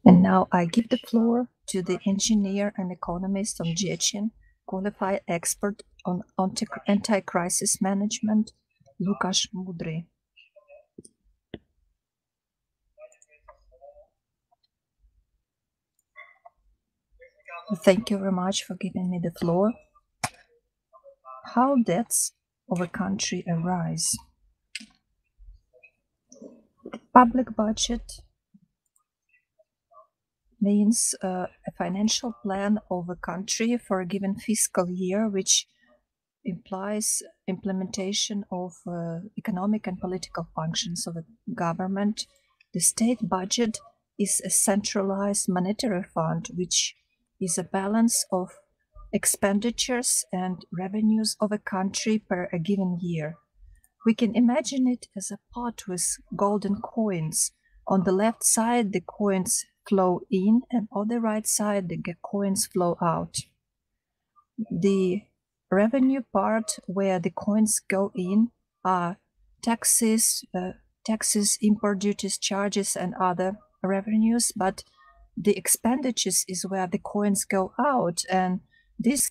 And now I give the floor to the engineer and economist on GHN, qualified expert on anti-crisis management, Lukasz Mudry. Thank you very much for giving me the floor. How debts of a country arise? Public budget means a financial plan of a country for a given fiscal year, which implies implementation of economic and political functions of a government. The state budget is a centralized monetary fund, which is a balance of expenditures and revenues of a country per a given year. We can imagine it as a pot with golden coins. On the left side, the coins flow in, and on the right side, the coins flow out. The revenue part where the coins go in are taxes, import duties, charges, and other revenues, but the expenditures is where the coins go out, and this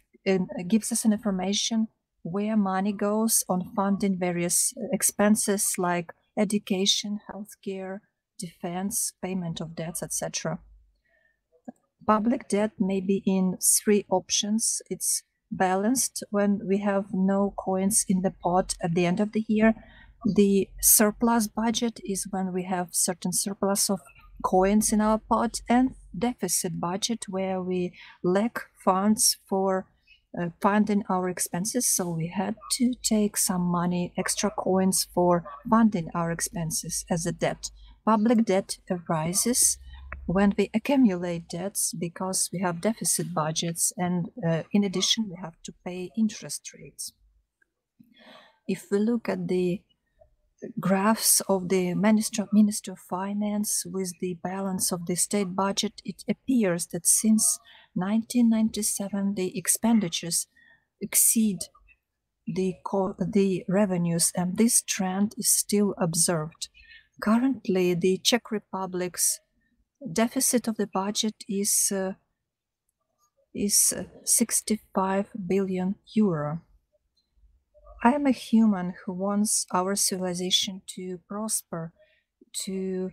gives us an information where money goes on funding various expenses like education, healthcare, defense, payment of debts, etc. Public debt may be in three options. It's balanced when we have no coins in the pot at the end of the year. The surplus budget is when we have certain surplus of coins in our pot, and deficit budget where we lack funds for funding our expenses, so we had to take some money, extra coins for funding our expenses as a debt. Public debt arises when we accumulate debts because we have deficit budgets, and in addition we have to pay interest rates. If we look at the graphs of the Minister of Finance with the balance of the state budget, it appears that since 1997 the expenditures exceed the revenues, and this trend is still observed. Currently, the Czech Republic's deficit of the budget is 65 billion euro. I am a human who wants our civilization to prosper, to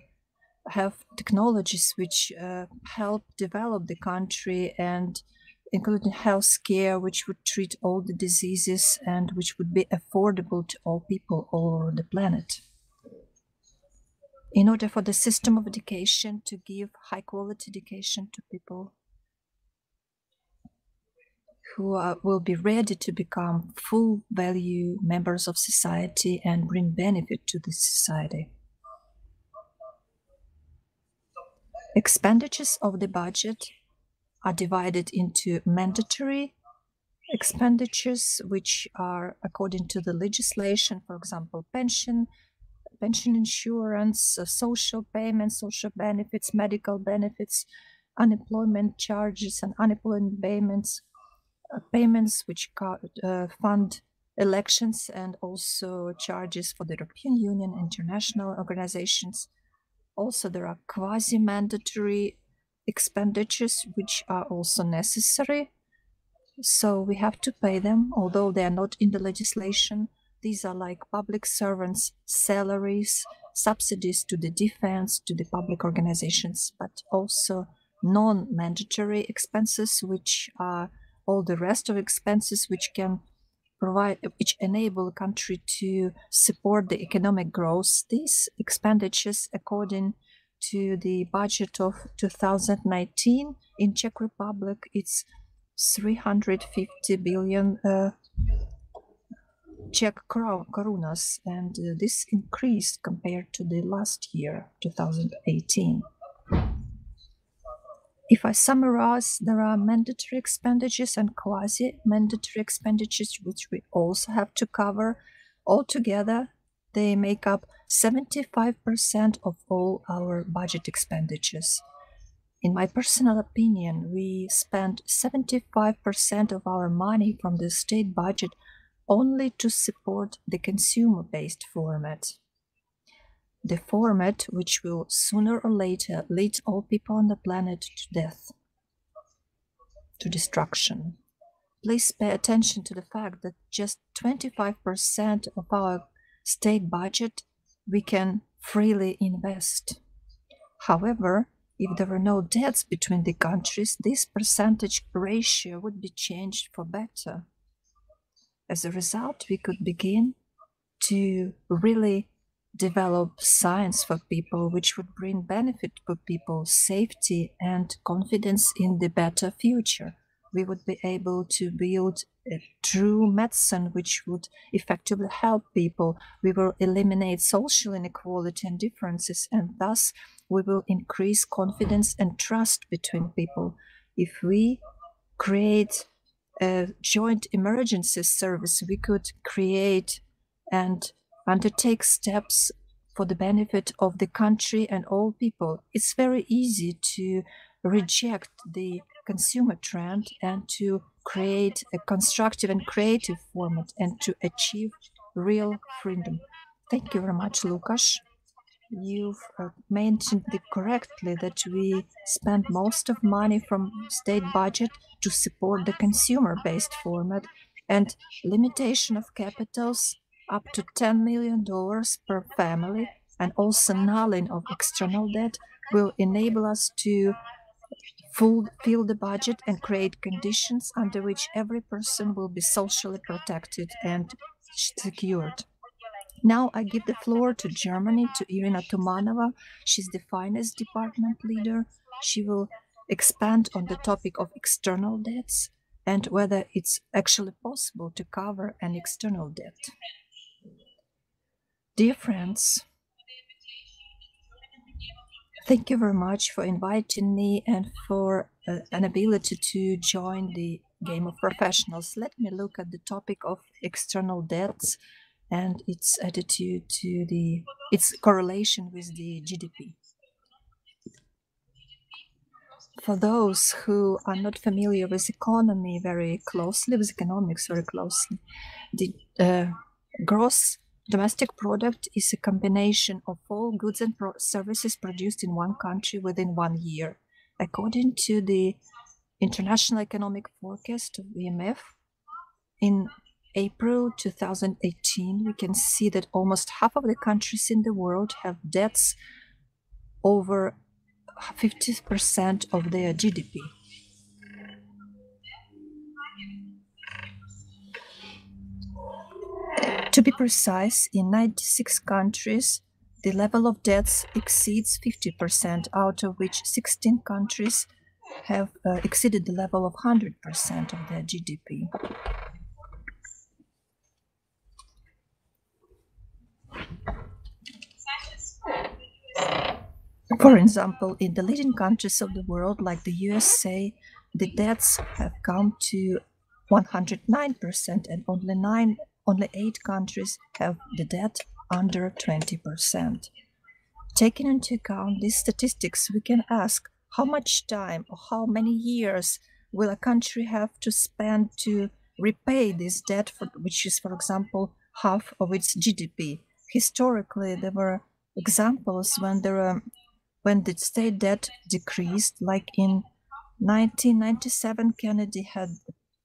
have technologies which help develop the country, and including healthcare, which would treat all the diseases and which would be affordable to all people all over the planet. In order for the system of education to give high quality education to people who will be ready to become full value members of society and bring benefit to the society. Expenditures of the budget are divided into mandatory expenditures, which are according to the legislation, for example, pension insurance, social payments, social benefits, medical benefits, unemployment charges and unemployment payments, payments which fund elections, and also charges for the European Union, international organizations. Also, there are quasi-mandatory expenditures which are also necessary, so we have to pay them, although they are not in the legislation. These are like public servants' salaries, subsidies to the defense, to the public organizations, but also non-mandatory expenses, which are all the rest of expenses which can provide, which enable a country to support the economic growth. These expenditures, according to the budget of 2019 in Czech Republic, it's 350 billion Czech korunas, and this increased compared to the last year, 2018. If I summarize, there are mandatory expenditures and quasi-mandatory expenditures, which we also have to cover. Altogether, they make up 75% of all our budget expenditures. In my personal opinion, we spend 75% of our money from the state budget only to support the consumer-based format. the format which will sooner or later lead all people on the planet to death, to destruction. Please pay attention to the fact that just 25% of our state budget we can freely invest. However, if there were no debts between the countries, this percentage ratio would be changed for better. As a result, we could begin to really develop science for people, which would bring benefit for people, safety and confidence in the better future. We would be able to build a true medicine which would effectively help people. We will eliminate social inequality and differences, and thus we will increase confidence and trust between people. If we create a joint emergency service, we could create and undertake steps for the benefit of the country and all people. It's very easy to reject the consumer trend and to create a constructive and creative format and to achieve real freedom. Thank you very much, Lukasz. You've mentioned correctly that we spend most of money from state budget to support the consumer-based format, and limitation of capitals up to $10 million per family and also nulling of external debt will enable us to fill the budget and create conditions under which every person will be socially protected and secured. Now I give the floor to Germany, to Irina Tumanova. She's the finance department leader. She will expand on the topic of external debts and whether it's actually possible to cover an external debt. Dear friends, thank you very much for inviting me and for an ability to join the game of professionals. Let me look at the topic of external debts and its attitude to its correlation with the GDP. For those who are not familiar with economy very closely, with economics very closely, the gross domestic product is a combination of all goods and services produced in one country within 1 year. According to the International Economic Forecast of IMF, in April 2018, we can see that almost half of the countries in the world have debts over 50% of their GDP. To be precise, in 96 countries, the level of debts exceeds 50%, out of which 16 countries have exceeded the level of 100% of their GDP. For example, in the leading countries of the world, like the USA, the debts have come to 109%, and only 8 countries have the debt under 20%. Taking into account these statistics, we can ask how much time or how many years will a country have to spend to repay this debt, which is, for example, half of its GDP. Historically, there were examples when the state debt decreased, like in 1997, Kennedy had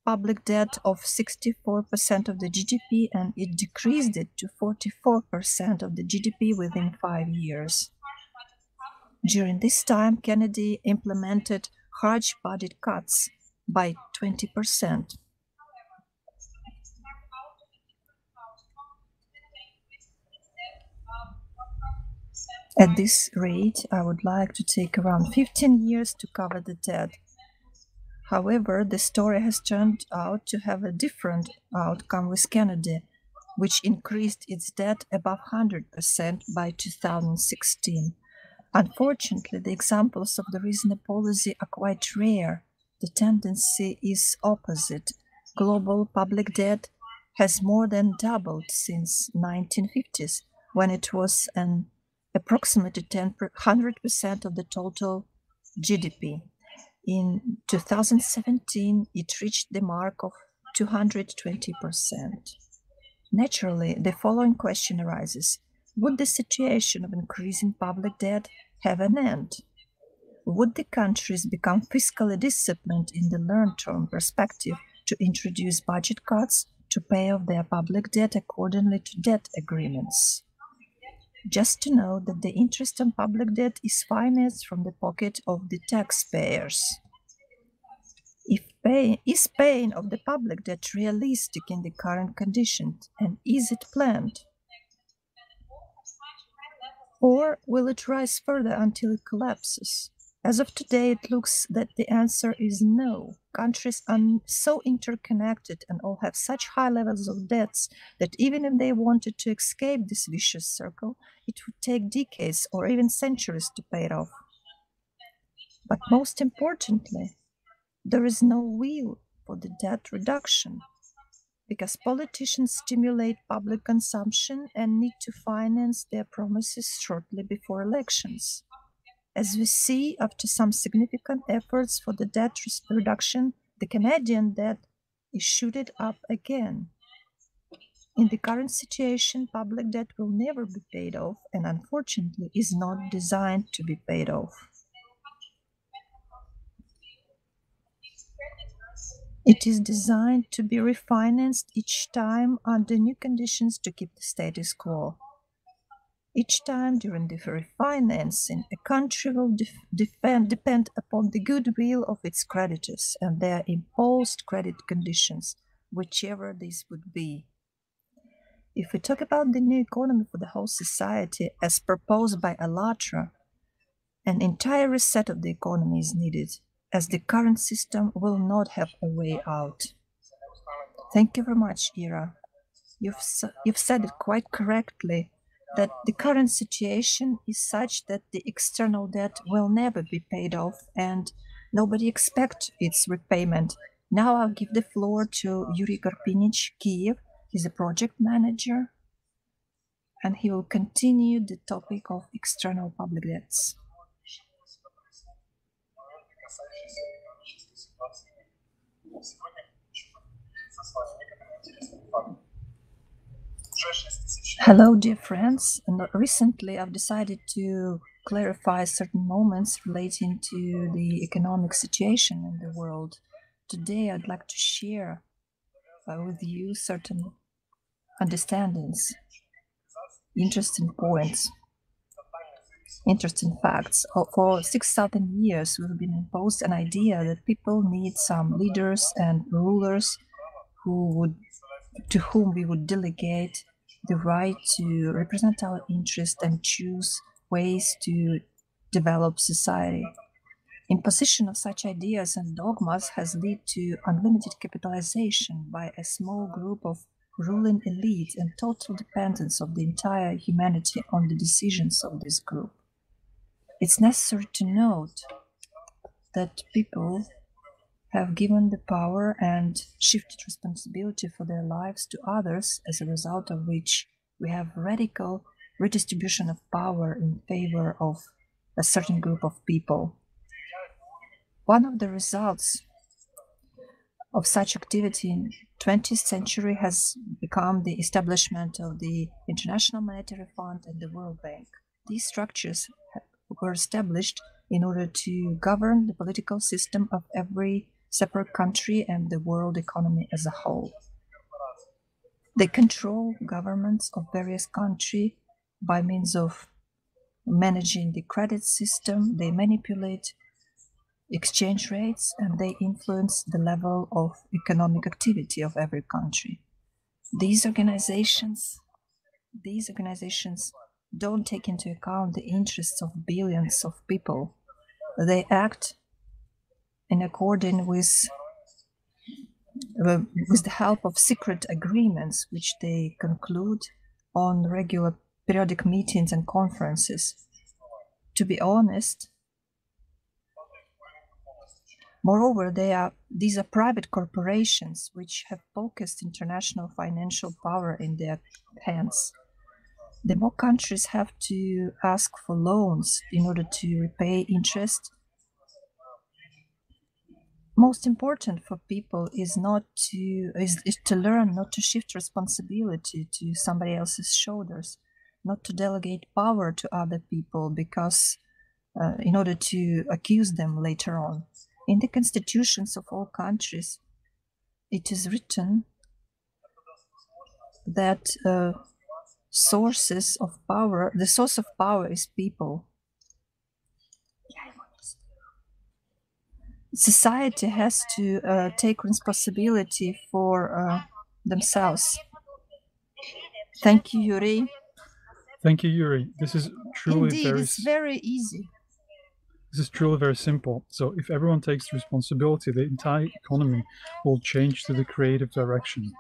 public debt of 64% of the GDP, and it decreased it to 44% of the GDP within 5 years. During this time, Kennedy implemented harsh budget cuts by 20%. At this rate, I would like to take around 15 years to cover the debt. However, the story has turned out to have a different outcome with Kennedy, which increased its debt above 100% by 2016. Unfortunately, the examples of the recent policy are quite rare. The tendency is opposite. Global public debt has more than doubled since 1950s, when it was approximately 100% of the total GDP. In 2017, it reached the mark of 220%. Naturally, the following question arises. Would the situation of increasing public debt have an end? Would the countries become fiscally disciplined in the long-term perspective to introduce budget cuts to pay off their public debt accordingly to debt agreements? Just to note that the interest on public debt is financed from the pocket of the taxpayers. Is paying of the public debt realistic in the current conditions, and is it planned? Or will it rise further until it collapses? As of today, it looks that the answer is no. Countries are so interconnected and all have such high levels of debts that even if they wanted to escape this vicious circle, it would take decades or even centuries to pay it off. But most importantly, there is no will for the debt reduction because politicians stimulate public consumption and need to finance their promises shortly before elections. As we see, after some significant efforts for the debt reduction, the Canadian debt is shooting up again. In the current situation, public debt will never be paid off and unfortunately is not designed to be paid off. It is designed to be refinanced each time under new conditions to keep the status quo. Each time during the refinancing, a country will depend upon the goodwill of its creditors and their imposed credit conditions, whichever these would be. If we talk about the new economy for the whole society as proposed by ALLATRA, an entire reset of the economy is needed, as the current system will not have a way out. Thank you very much, Ira. You've said it quite correctly, that the current situation is such that the external debt will never be paid off and nobody expects its repayment. Now I'll give the floor to Yuri Karpinich, Kiev. He's a project manager and he will continue the topic of external public debts. Hello, dear friends. And recently, I've decided to clarify certain moments relating to the economic situation in the world. Today, I'd like to share with you certain understandings, interesting points, interesting facts. For 6,000 years, we've been imposed an idea that people need some leaders and rulers to whom we would delegate the right to represent our interests and choose ways to develop society. Imposition of such ideas and dogmas has led to unlimited capitalization by a small group of ruling elite and total dependence of the entire humanity on the decisions of this group. It's necessary to note that people have given the power and shifted responsibility for their lives to others, as a result of which we have radical redistribution of power in favor of a certain group of people. One of the results of such activity in the 20th century has become the establishment of the International Monetary Fund and the World Bank. These structures were established in order to govern the political system of every separate country and the world economy as a whole. They control governments of various countries by means of managing the credit system. They manipulate exchange rates and they influence the level of economic activity of every country. These organizations don't take into account the interests of billions of people. They act in accordance with the help of secret agreements which they conclude on regular periodic meetings and conferences. To be honest, moreover, these are private corporations which have focused international financial power in their hands. The more countries have to ask for loans in order to repay interest, most important for people is to learn not to shift responsibility to somebody else's shoulders, not to delegate power to other people because in order to accuse them later on. In the constitutions of all countries, it is written that sources of power, the source of power is people. Society has to take responsibility for themselves. Thank you, Yuri. Thank you, Yuri. This is truly Indeed, it's very easy. This is truly very simple. So if everyone takes responsibility, the entire economy will change to the creative direction.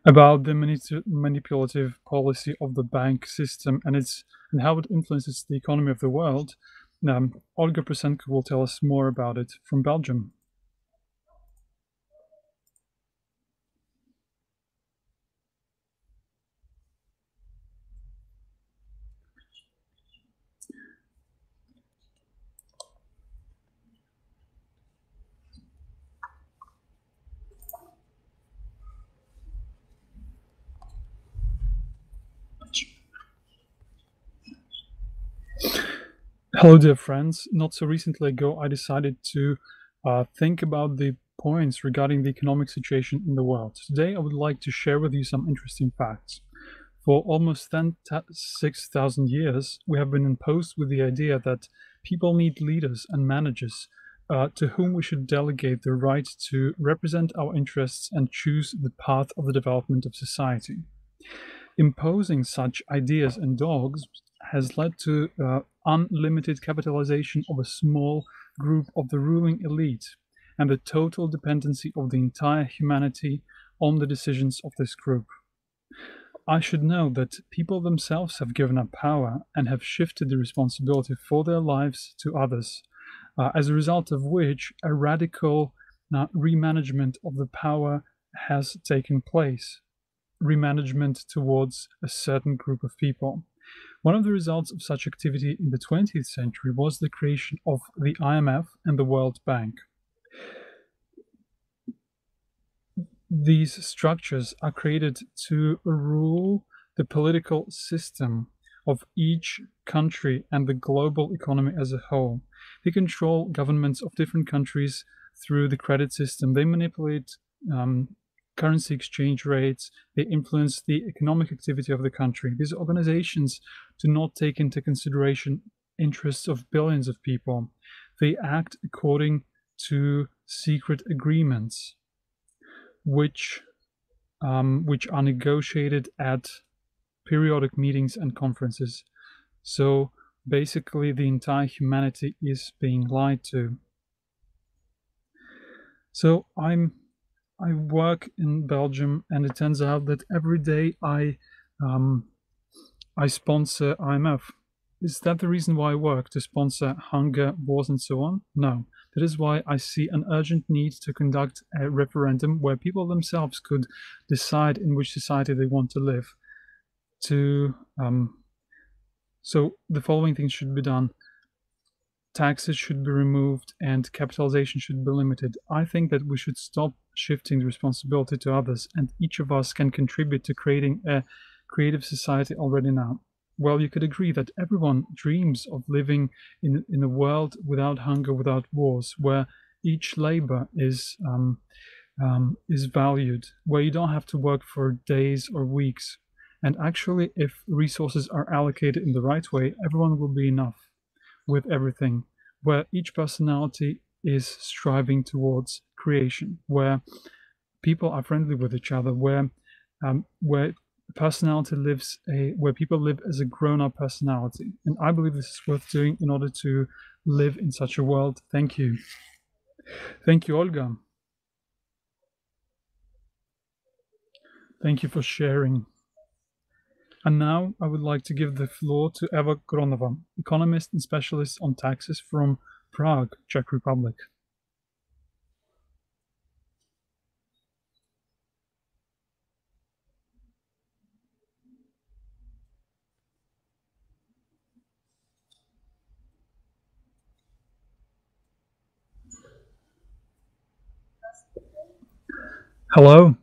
About the manipulative policy of the bank system and how it influences the economy of the world, Olga Prosenko will tell us more about it from Belgium. Hello, dear friends. Not so recently ago, I decided to think about the points regarding the economic situation in the world. Today, I would like to share with you some interesting facts. For almost 6,000 years, we have been imposed with the idea that people need leaders and managers to whom we should delegate the right to represent our interests and choose the path of the development of society. Imposing such ideas and dogmas has led to unlimited capitalization of a small group of the ruling elite and the total dependency of the entire humanity on the decisions of this group. I should know that people themselves have given up power and have shifted the responsibility for their lives to others, as a result of which a radical remanagement of the power has taken place, remanagement towards a certain group of people. One of the results of such activity in the 20th century was the creation of the IMF and the World Bank. These structures are created to rule the political system of each country and the global economy as a whole. They control governments of different countries through the credit system. They manipulate currency exchange rates. They influence the economic activity of the country. These organizations do not take into consideration interests of billions of people. They act according to secret agreements, which are negotiated at periodic meetings and conferences. So basically, the entire humanity is being lied to. So I work in Belgium, and it turns out that every day I sponsor IMF. Is that the reason why I work, to sponsor hunger, wars, and so on? No. That is why I see an urgent need to conduct a referendum where people themselves could decide in which society they want to live. So the following things should be done. Taxes should be removed and capitalization should be limited. I think that we should stop shifting the responsibility to others, and each of us can contribute to creating a creative society already now. Well, you could agree that everyone dreams of living in a world without hunger, without wars, where each labor is valued, where you don't have to work for days or weeks. And actually, if resources are allocated in the right way, everyone will be enough with everything, where each personality is striving towards creation, where people are friendly with each other, where personality lives where people live as a grown-up personality. And I believe this is worth doing in order to live in such a world. Thank you. Thank you, Olga. Thank you for sharing. And now I would like to give the floor to Eva Gronova, economist and specialist on taxes from Prague, Czech Republic. Hello,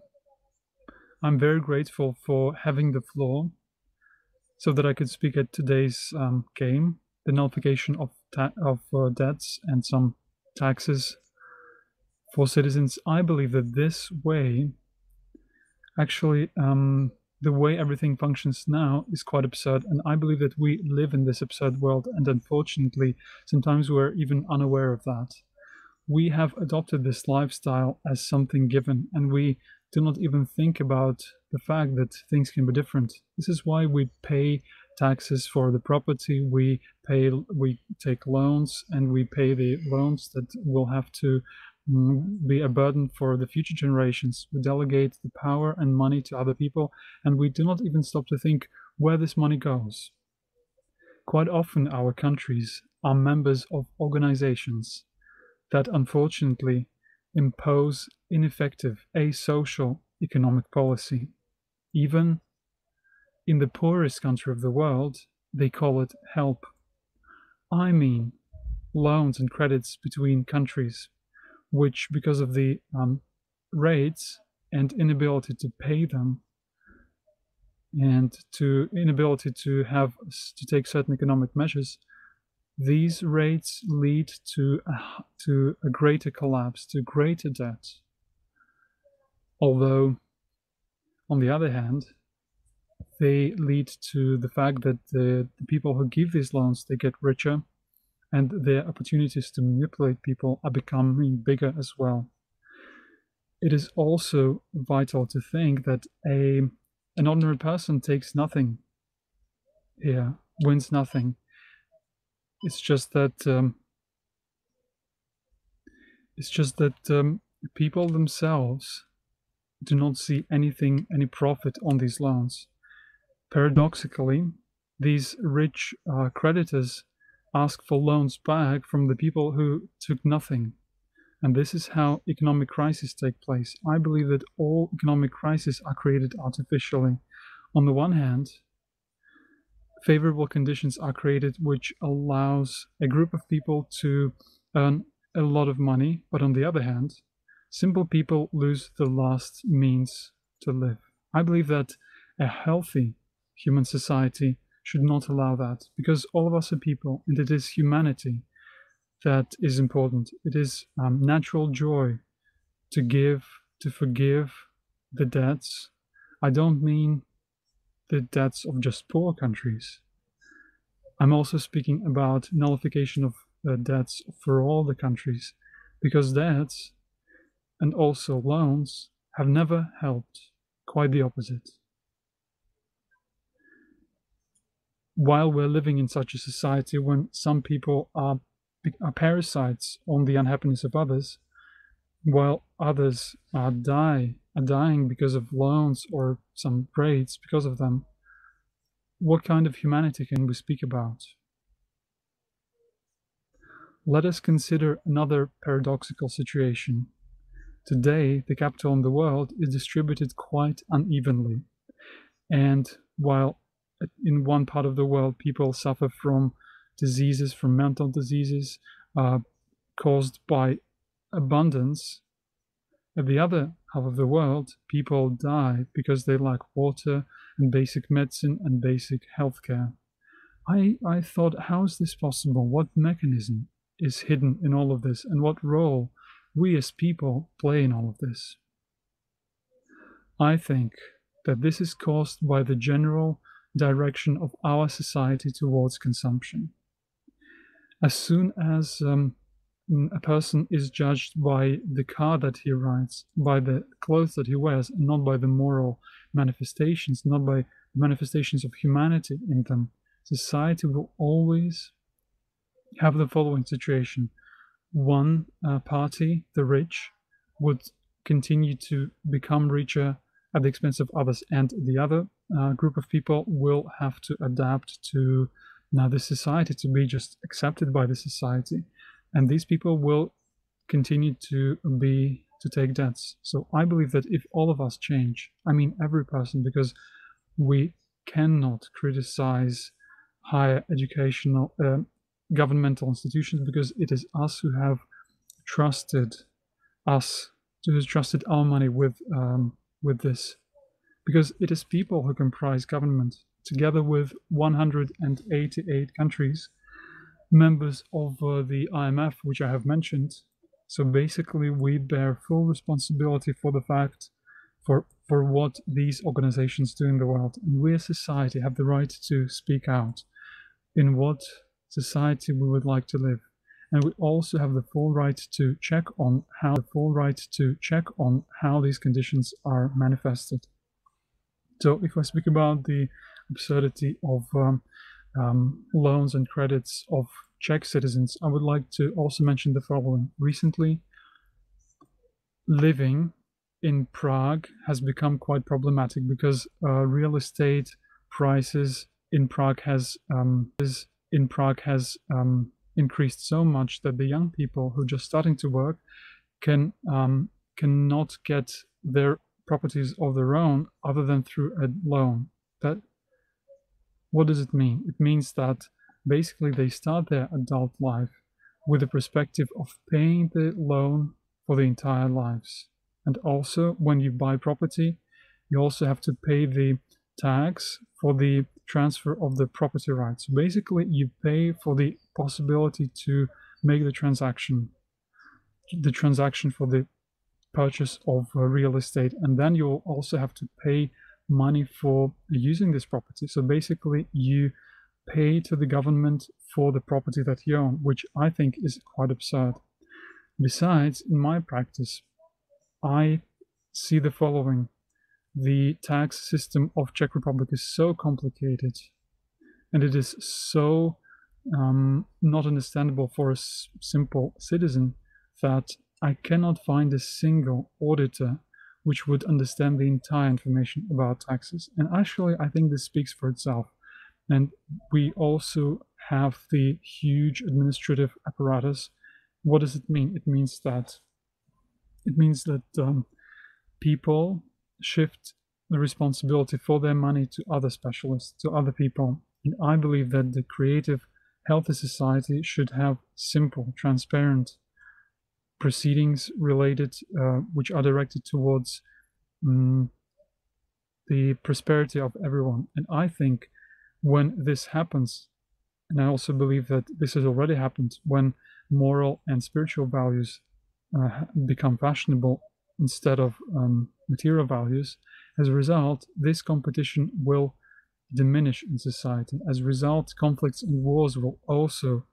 I'm very grateful for having the floor so that I could speak at today's game, the nullification of debts and some taxes for citizens. I believe that this way, actually, the way everything functions now is quite absurd, and I believe that we live in this absurd world, and unfortunately, sometimes we're even unaware of that. We have adopted this lifestyle as something given, and we do not even think about the fact that things can be different. This is why we pay taxes for the property, we take loans, and we pay the loans that will have to be a burden for the future generations. We delegate the power and money to other people, and we do not even stop to think where this money goes. Quite often, our countries are members of organizations that unfortunately impose ineffective asocial economic policy. Even in the poorest country of the world, they call it help. I mean, loans and credits between countries, which, because of the rates and inability to pay them, and to inability to have to take certain economic measures, these rates lead to a greater collapse, to greater debt. Although, on the other hand, they lead to the fact that the people who give these loans, they get richer, and their opportunities to manipulate people are becoming bigger as well. It is also vital to think that an ordinary person takes nothing here, wins nothing. It's just that people themselves do not see any profit on these loans. Paradoxically, these rich creditors ask for loans back from the people who took nothing. And this is how economic crises take place. I believe that all economic crises are created artificially. On the one hand, favorable conditions are created which allows a group of people to earn a lot of money, but on the other hand, simple people lose the last means to live. I believe that a healthy human society should not allow that, because all of us are people, and it is humanity that is important. It is natural joy to give, to forgive the debts. I don't mean the debts of just poor countries. I'm also speaking about nullification of debts for all the countries, because debts and also loans have never helped. Quite the opposite. While we're living in such a society when some people are parasites on the unhappiness of others, while others are dying because of loans or some rates because of them, what kind of humanity can we speak about? Let us consider another paradoxical situation. Today, the capital in the world is distributed quite unevenly, and while in one part of the world people suffer from diseases, from mental diseases caused by abundance, at the other half of the world, people die because they lack water and basic medicine and basic healthcare. I thought, how is this possible? What mechanism is hidden in all of this, and what role we as people play in all of this? I think that this is caused by the general direction of our society towards consumption. As soon as a person is judged by the car that he rides, by the clothes that he wears, and not by the moral manifestations, not by manifestations of humanity in them, society will always have the following situation. One party, the rich, would continue to become richer at the expense of others, and the other group of people will have to adapt to now the society, to be just accepted by the society, and these people will continue to take debts. So I believe that if all of us change, I mean every person, because we cannot criticize higher educational governmental institutions, because it is us who have trusted us trusted our money with this, because it is people who comprise government, together with 188 countries, members of the IMF, which I have mentioned. So basically, we bear full responsibility for the fact for what these organizations do in the world. And we as society have the right to speak out in what society we would like to live. And we also have the full right to check on how these conditions are manifested. So if I speak about the absurdity of loans and credits of Czech citizens, I would like to also mention the following. Recently, living in Prague has become quite problematic because real estate prices in Prague has increased so much that the young people who are just starting to work cannot get their properties of their own other than through a loan. What does it mean? It means that basically they start their adult life with the perspective of paying the loan for the entire lives. And also, when you buy property, you also have to pay the tax for the transfer of the property rights. Basically, you pay for the possibility to make the transaction for the purchase of real estate, and then you'll also have to pay money for using this property. So basically, you pay to the government for the property that you own, which I think is quite absurd. Besides, in my practice, I see the following. The tax system of Czech Republic is so complicated, and it is so not understandable for a simple citizen that I cannot find a single auditor which would understand the entire information about taxes. And actually, I think this speaks for itself. And we also have the huge administrative apparatus. What does it mean? It means that people shift the responsibility for their money to other specialists, to other people. And I believe that the creative, healthy society should have simple, transparent proceedings related, which are directed towards the prosperity of everyone. And I think when this happens, and I also believe that this has already happened, when moral and spiritual values become fashionable instead of material values, as a result, this competition will diminish in society. As a result, conflicts and wars will also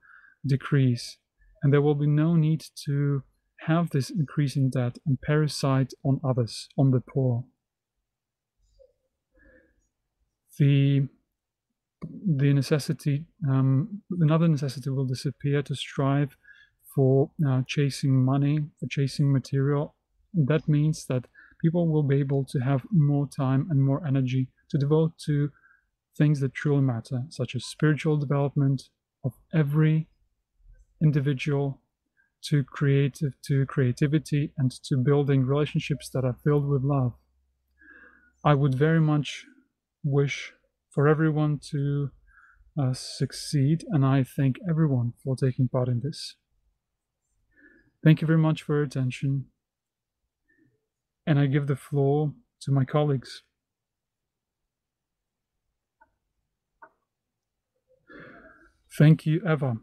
decrease, and there will be no need to have this increasing debt and parasite on others, on the poor. The necessity, another necessity will disappear to strive for chasing money, for chasing material. That means that people will be able to have more time and more energy to devote to things that truly matter, such as spiritual development of every individual, to creativity, and to building relationships that are filled with love. I would very much wish for everyone to succeed, and I thank everyone for taking part in this. Thank you very much for your attention, and I give the floor to my colleagues. Thank you, Eva.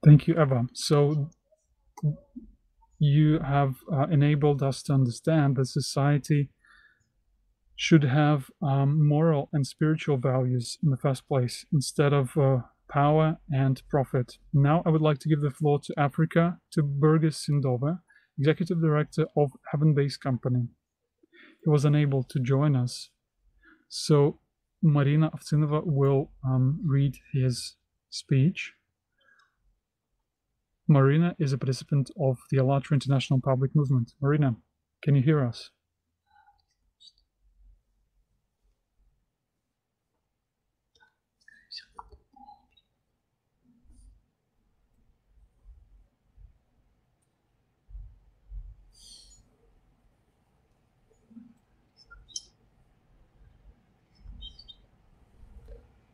Thank you, Eva. So you have enabled us to understand that society should have moral and spiritual values in the first place, instead of power and profit. Now I would like to give the floor to Africa, to Burgess Sindova, Executive Director of Heaven Based Company. He was unable to join us, so Marina Avcinova will read his speech. Marina is a participant of the ALLATRA International Public Movement. Marina, can you hear us?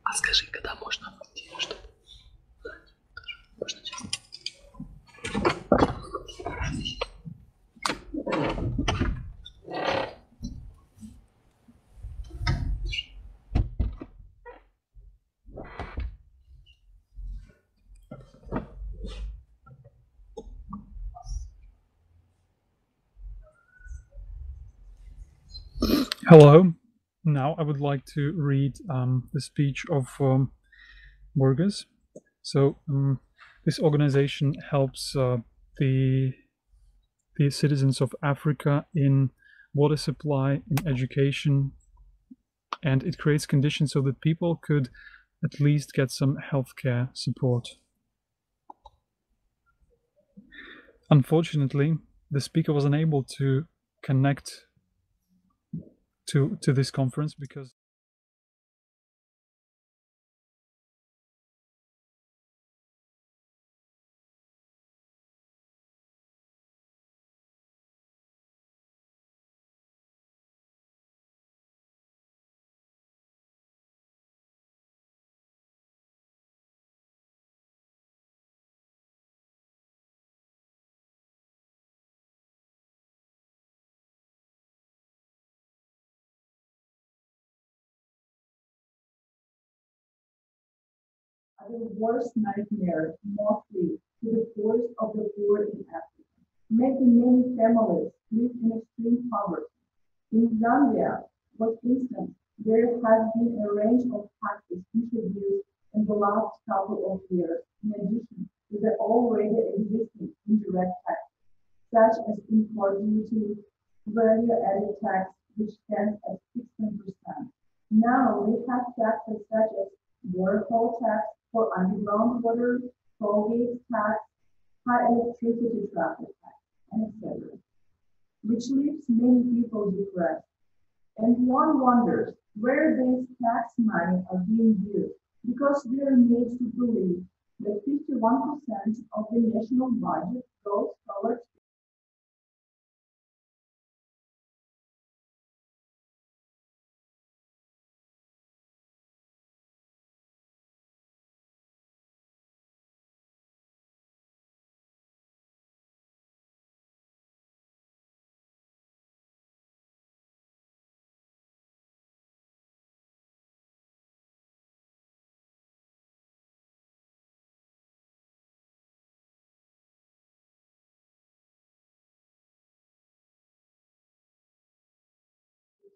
А скажи, когда можно выйти? Hello. Now I would like to read the speech of Burgers. So this organization helps the the citizens of Africa in water supply, in education, and it creates conditions so that people could at least get some healthcare support. Unfortunately, the speaker was unable to connect to this conference because The worst nightmare, mostly to the poorest of the poor in Africa, making many families live in extreme poverty. In Zambia, for instance, there has been a range of taxes introduced in the last couple of years, in addition to the already existing indirect tax, such as import duty, value-added tax, which stands at 16%. Now we have taxes such as borehole tax for underground water, toll gate tax, high electricity traffic tax, and etc., which leaves many people depressed. And one wonders where these tax money are being used, because we are made to believe that 51% of the national budget goes towards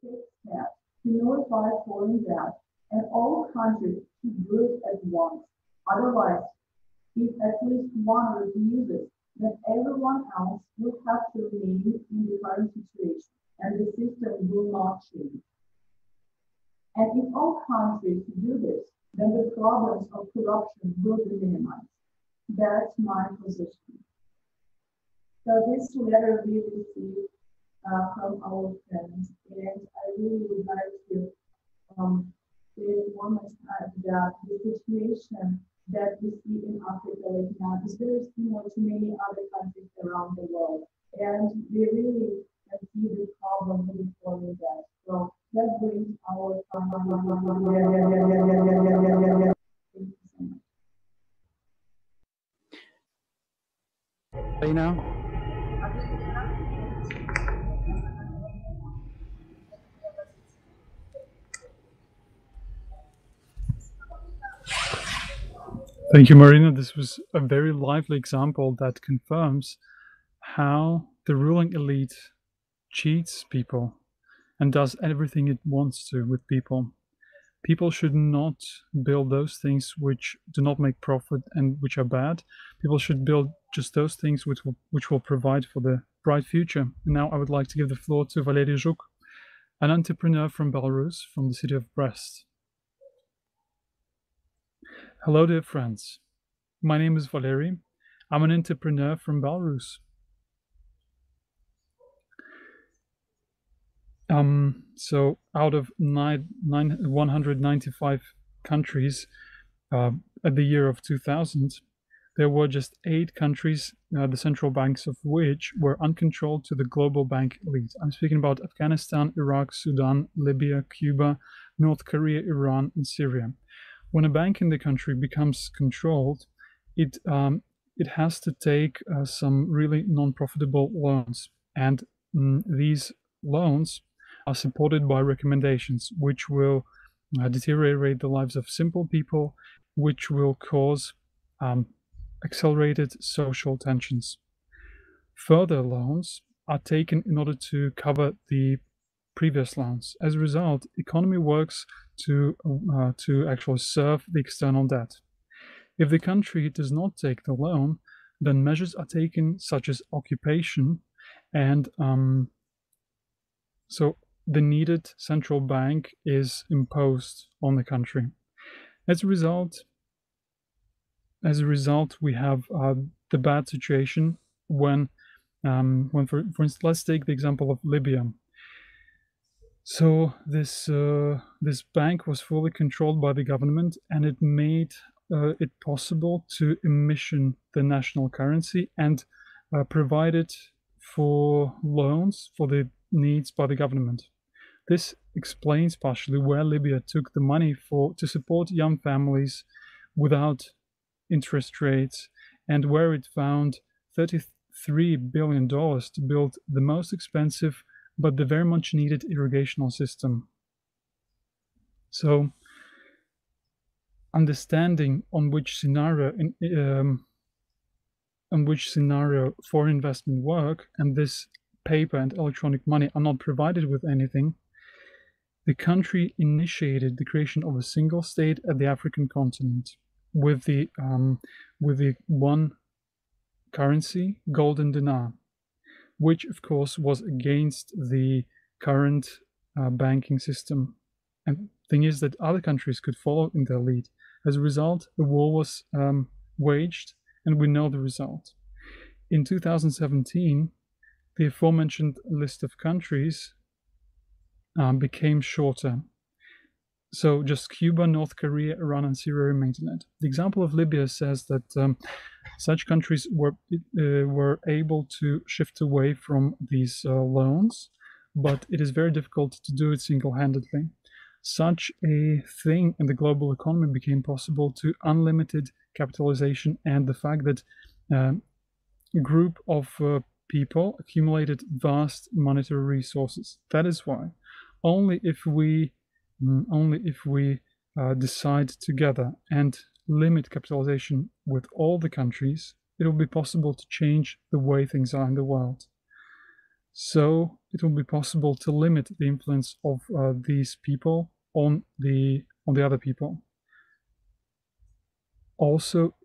take steps to notify foreign debt, and all countries should do it at once. Otherwise, if at least one refuses, then everyone else will have to remain in the current situation, and the system will not change. And if all countries do this, then the problems of corruption will be minimized. That's my position. So this letter we received from our friends, and I really would like to say one more time that the situation that we see in Africa right now is very similar to many other countries around the world, and we really can see the problem with the foreign debt. So that brings our time. Thank you so much. right now. Thank you, Marina. This was a very lively example that confirms how the ruling elite cheats people and does everything it wants to with people. People should not build those things which do not make profit and which are bad. People should build just those things which will provide for the bright future. And now I would like to give the floor to Valery Zhuk, an entrepreneur from Belarus, from the city of Brest. Hello, dear friends. My name is Valery. I'm an entrepreneur from Belarus. So out of 195 countries at the year of 2000, there were just 8 countries, the central banks of which were uncontrolled to the global bank elite. I'm speaking about Afghanistan, Iraq, Sudan, Libya, Cuba, North Korea, Iran, and Syria. When a bank in the country becomes controlled, it has to take some really non-profitable loans, and these loans are supported by recommendations which will deteriorate the lives of simple people, which will cause accelerated social tensions. Further loans are taken in order to cover the previous loans. As a result, economy works to actually serve the external debt. If the country does not take the loan, then measures are taken such as occupation, and so the needed central bank is imposed on the country. As a result, we have the bad situation when for instance, let's take the example of Libya. So this bank was fully controlled by the government, and it made it possible to emission the national currency and provided for loans for the needs by the government. This explains partially where Libya took the money to support young families without interest rates, and where it found $33 billion to build the most expensive but the very much needed irrigational system. So understanding on which scenario foreign investment work, and this paper and electronic money are not provided with anything, the country initiated the creation of a single state at the African continent with the one currency, golden dinar, which of course was against the current banking system. And the thing is that other countries could follow in their lead. As a result, the war was waged, and we know the result. In 2017, the aforementioned list of countries became shorter. So just Cuba, North Korea, Iran, and Syria remained in it. The example of Libya says that such countries were able to shift away from these loans, but it is very difficult to do it single-handedly. Such a thing in the global economy became possible to unlimited capitalization and the fact that a group of people accumulated vast monetary resources. That is why only if we decide together and limit capitalization with all the countries, it will be possible to change the way things are in the world. So it will be possible to limit the influence of these people on the other people. Also,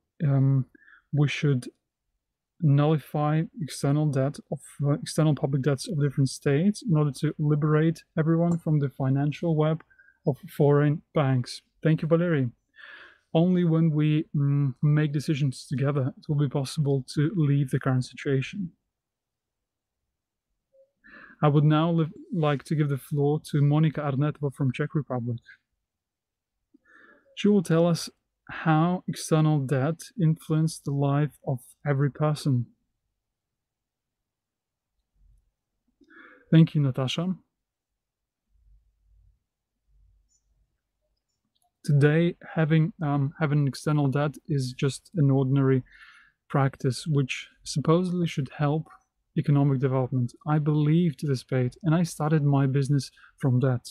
we should nullify external public debts of different states in order to liberate everyone from the financial web of foreign banks. Thank you, Valery. Only when we make decisions together, it will be possible to leave the current situation. I would now like to give the floor to Monika Arnetova from Czech Republic. She will tell us how external debt influenced the life of every person. Thank you, Natasha. Today, having external debt is just an ordinary practice which supposedly should help economic development. I believed this paid, and I started my business from debt.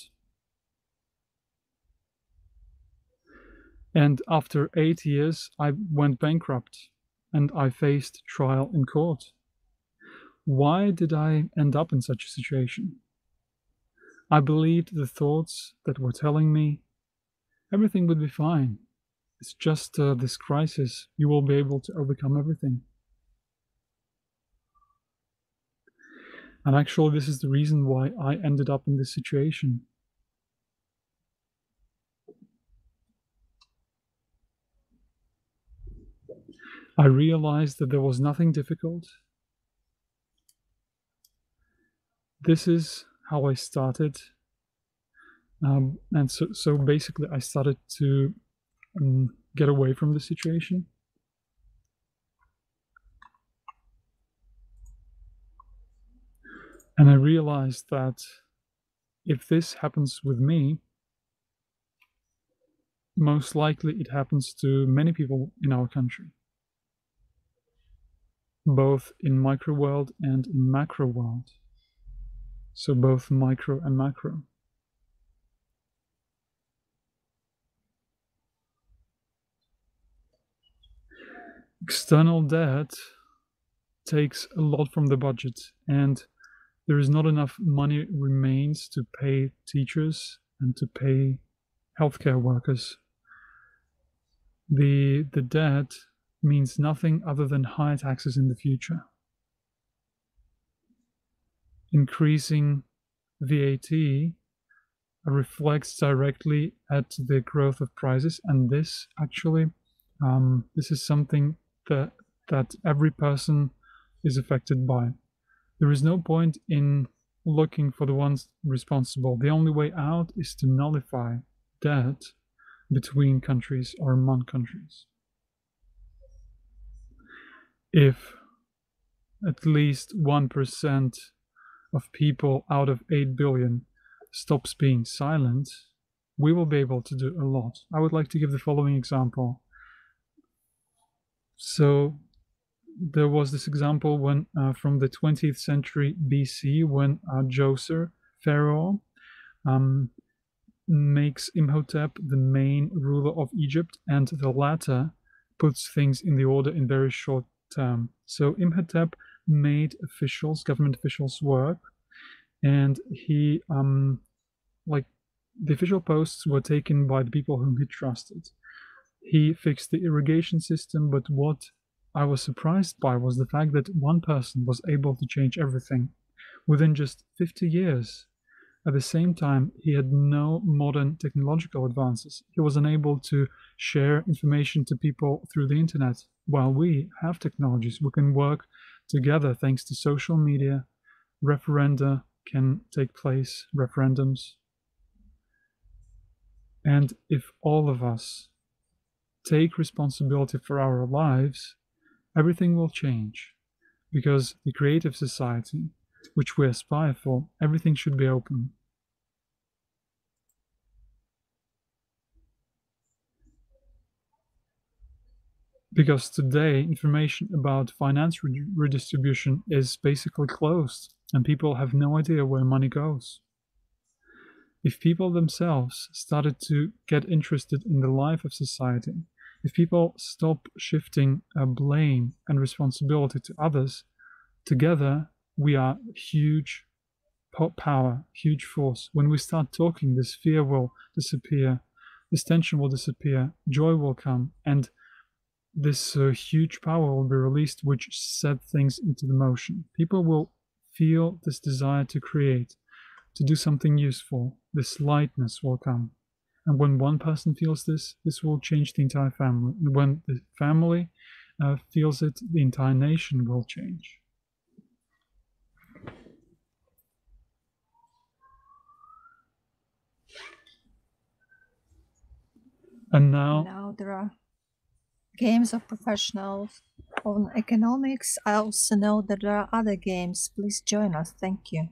And after 8 years, I went bankrupt and I faced trial in court. Why did I end up in such a situation? I believed the thoughts that were telling me everything would be fine. It's just this crisis. You will be able to overcome everything. And actually, this is the reason why I ended up in this situation. I realized that there was nothing difficult. This is how I started. And so basically I started to get away from the situation. And I realized that if this happens with me, most likely it happens to many people in our country, both in micro world and in macro world. So both micro and macro. External debt takes a lot from the budget, and there is not enough money remains to pay teachers and to pay healthcare workers. The debt means nothing other than higher taxes in the future. Increasing VAT reflects directly at the growth of prices, and this actually, this is something that every person is affected by. There is no point in looking for the ones responsible. The only way out is to nullify debt between countries or among countries. If at least 1% of people out of 8 billion stops being silent, we will be able to do a lot. I would like to give the following example. So there was this example when from the 20th century BC, when Djoser, Pharaoh, makes Imhotep the main ruler of Egypt, and the latter puts things in the order in very short term. So Imhotep made officials, government officials, work, and he, like, the official posts were taken by the people whom he trusted. He fixed the irrigation system, but what I was surprised by was the fact that one person was able to change everything within just 50 years. At the same time, he had no modern technological advances. He was unable to share information to people through the internet. While we have technologies, we can work together thanks to social media. Referenda can take place, referendums. And if all of us take responsibility for our lives, everything will change. Because the creative society, which we aspire for, everything should be open. Because today, information about finance redistribution is basically closed, and people have no idea where money goes. If people themselves started to get interested in the life of society, if people stop shifting blame and responsibility to others, together we are huge power, huge force. When we start talking, this fear will disappear, this tension will disappear, joy will come, and this huge power will be released, which set things into the motion. People will feel this desire to create, to do something useful. This lightness will come. And when one person feels this, this will change the entire family. And when the family feels it, the entire nation will change. And now there are games of professionals on economics. I also know that there are other games. Please join us. Thank you.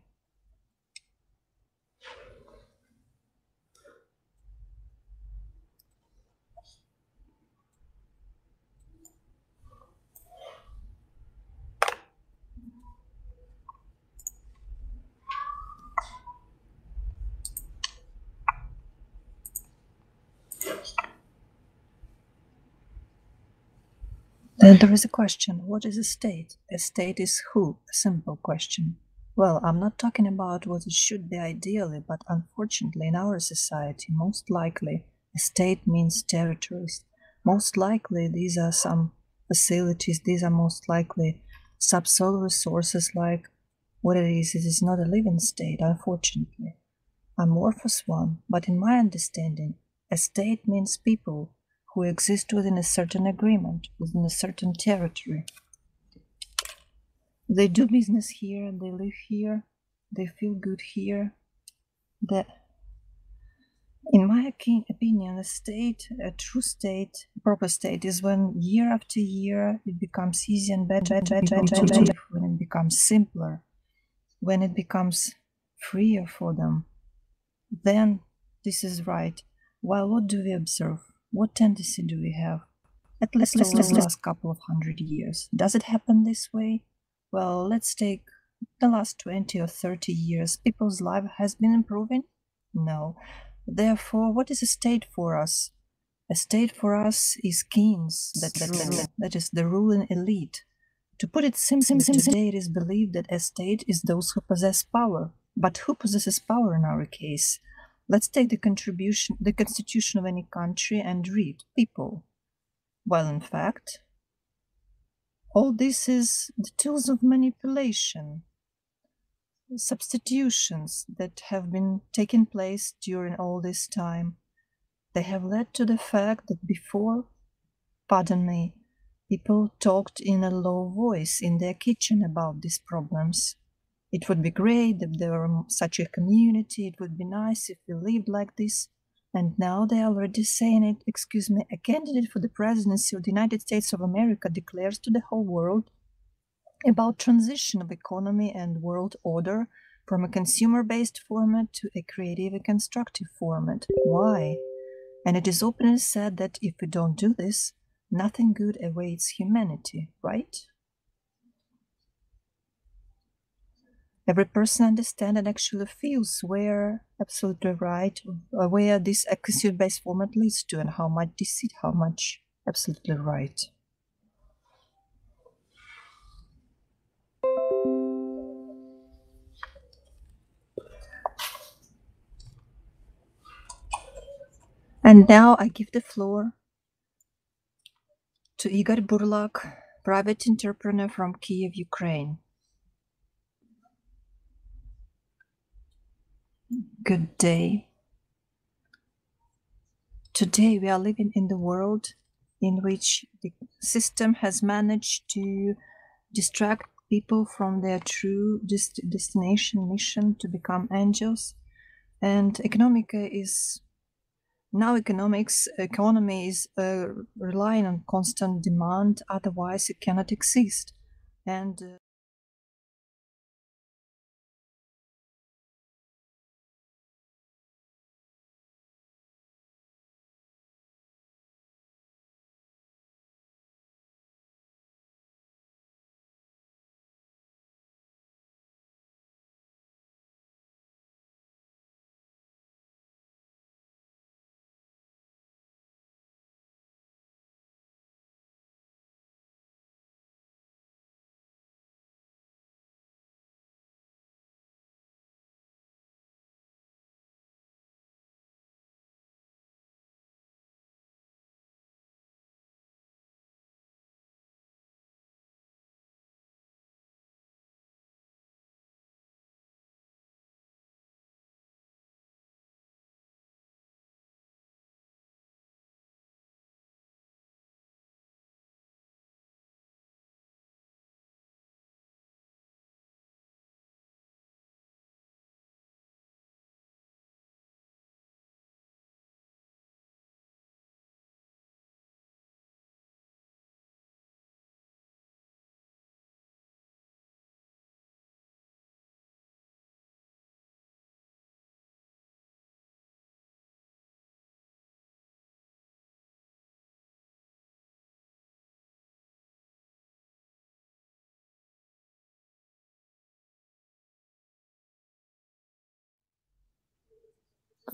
Then there is a question, what is a state? A state is who? A simple question. Well, I'm not talking about what it should be ideally, but unfortunately in our society, most likely, a state means territories. Most likely these are some facilities, these are most likely subsoil resources, like what it is not a living state, unfortunately. Amorphous one, but in my understanding, a state means people who exist within a certain agreement, within a certain territory. They do business here, and they live here, they feel good here. In my opinion, a state, a true state, a proper state, is when year after year it becomes easier and better to live, when it becomes simpler, when it becomes freer for them. Then this is right. While what do we observe? What tendency do we have? At least the last couple of 100 years. Does it happen this way? Well, let's take the last 20 or 30 years. People's life has been improving? No. Therefore, what is a state for us? A state for us is kings, that is the ruling elite. To put it simply, today it is believed that a state is those who possess power. But who possesses power in our case? Let's take the constitution of any country and read people. Well, in fact, all this is the tools of manipulation, substitutions that have been taking place during all this time. They have led to the fact that before, pardon me, people talked in a low voice in their kitchen about these problems. It would be great if there were such a community, it would be nice if we lived like this. And now they are already saying it. Excuse me, a candidate for the presidency of the United States of America declares to the whole world about transition of economy and world order from a consumer-based format to a creative and constructive format. Why? And it is openly said that if we don't do this, nothing good awaits humanity, right? Every person understands and actually feels where absolutely right, where this consumer-based format leads to, and how much deceit, how much absolutely right. And now I give the floor to Igor Burlak, private entrepreneur from Kiev, Ukraine. Good day. Today we are living in the world in which the system has managed to distract people from their true destination mission to become angels. And economy is relying on constant demand, otherwise it cannot exist. And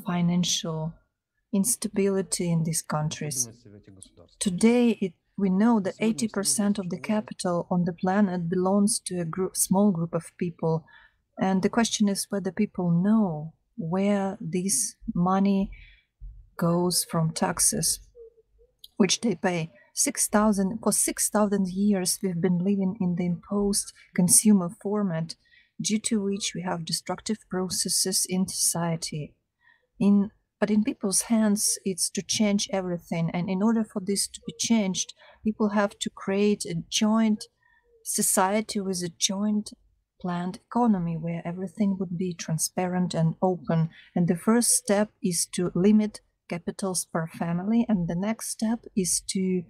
financial instability in these countries. Today, we know that 80% of the capital on the planet belongs to a small group of people. And the question is whether people know where this money goes from taxes, which they pay. For 6,000 years, we've been living in the imposed consumer format, due to which we have destructive processes in society. But in people's hands, it's to change everything. And in order for this to be changed, people have to create a joint society with a joint planned economy where everything would be transparent and open. And the first step is to limit capitals per family. And the next step is to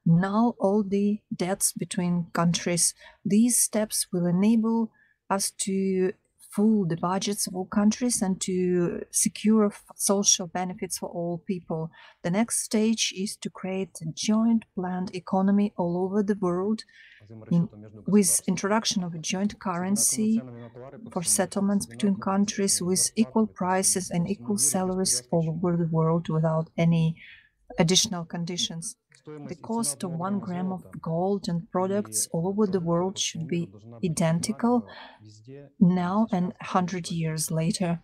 null all the debts between countries. These steps will enable us to full the budgets of all countries and to secure social benefits for all people. The next stage is to create a joint planned economy all over the world with introduction of a joint currency for settlements between countries with equal prices and equal salaries all over the world without any additional conditions. The cost of 1 gram of gold and products all over the world should be identical now and 100 years later.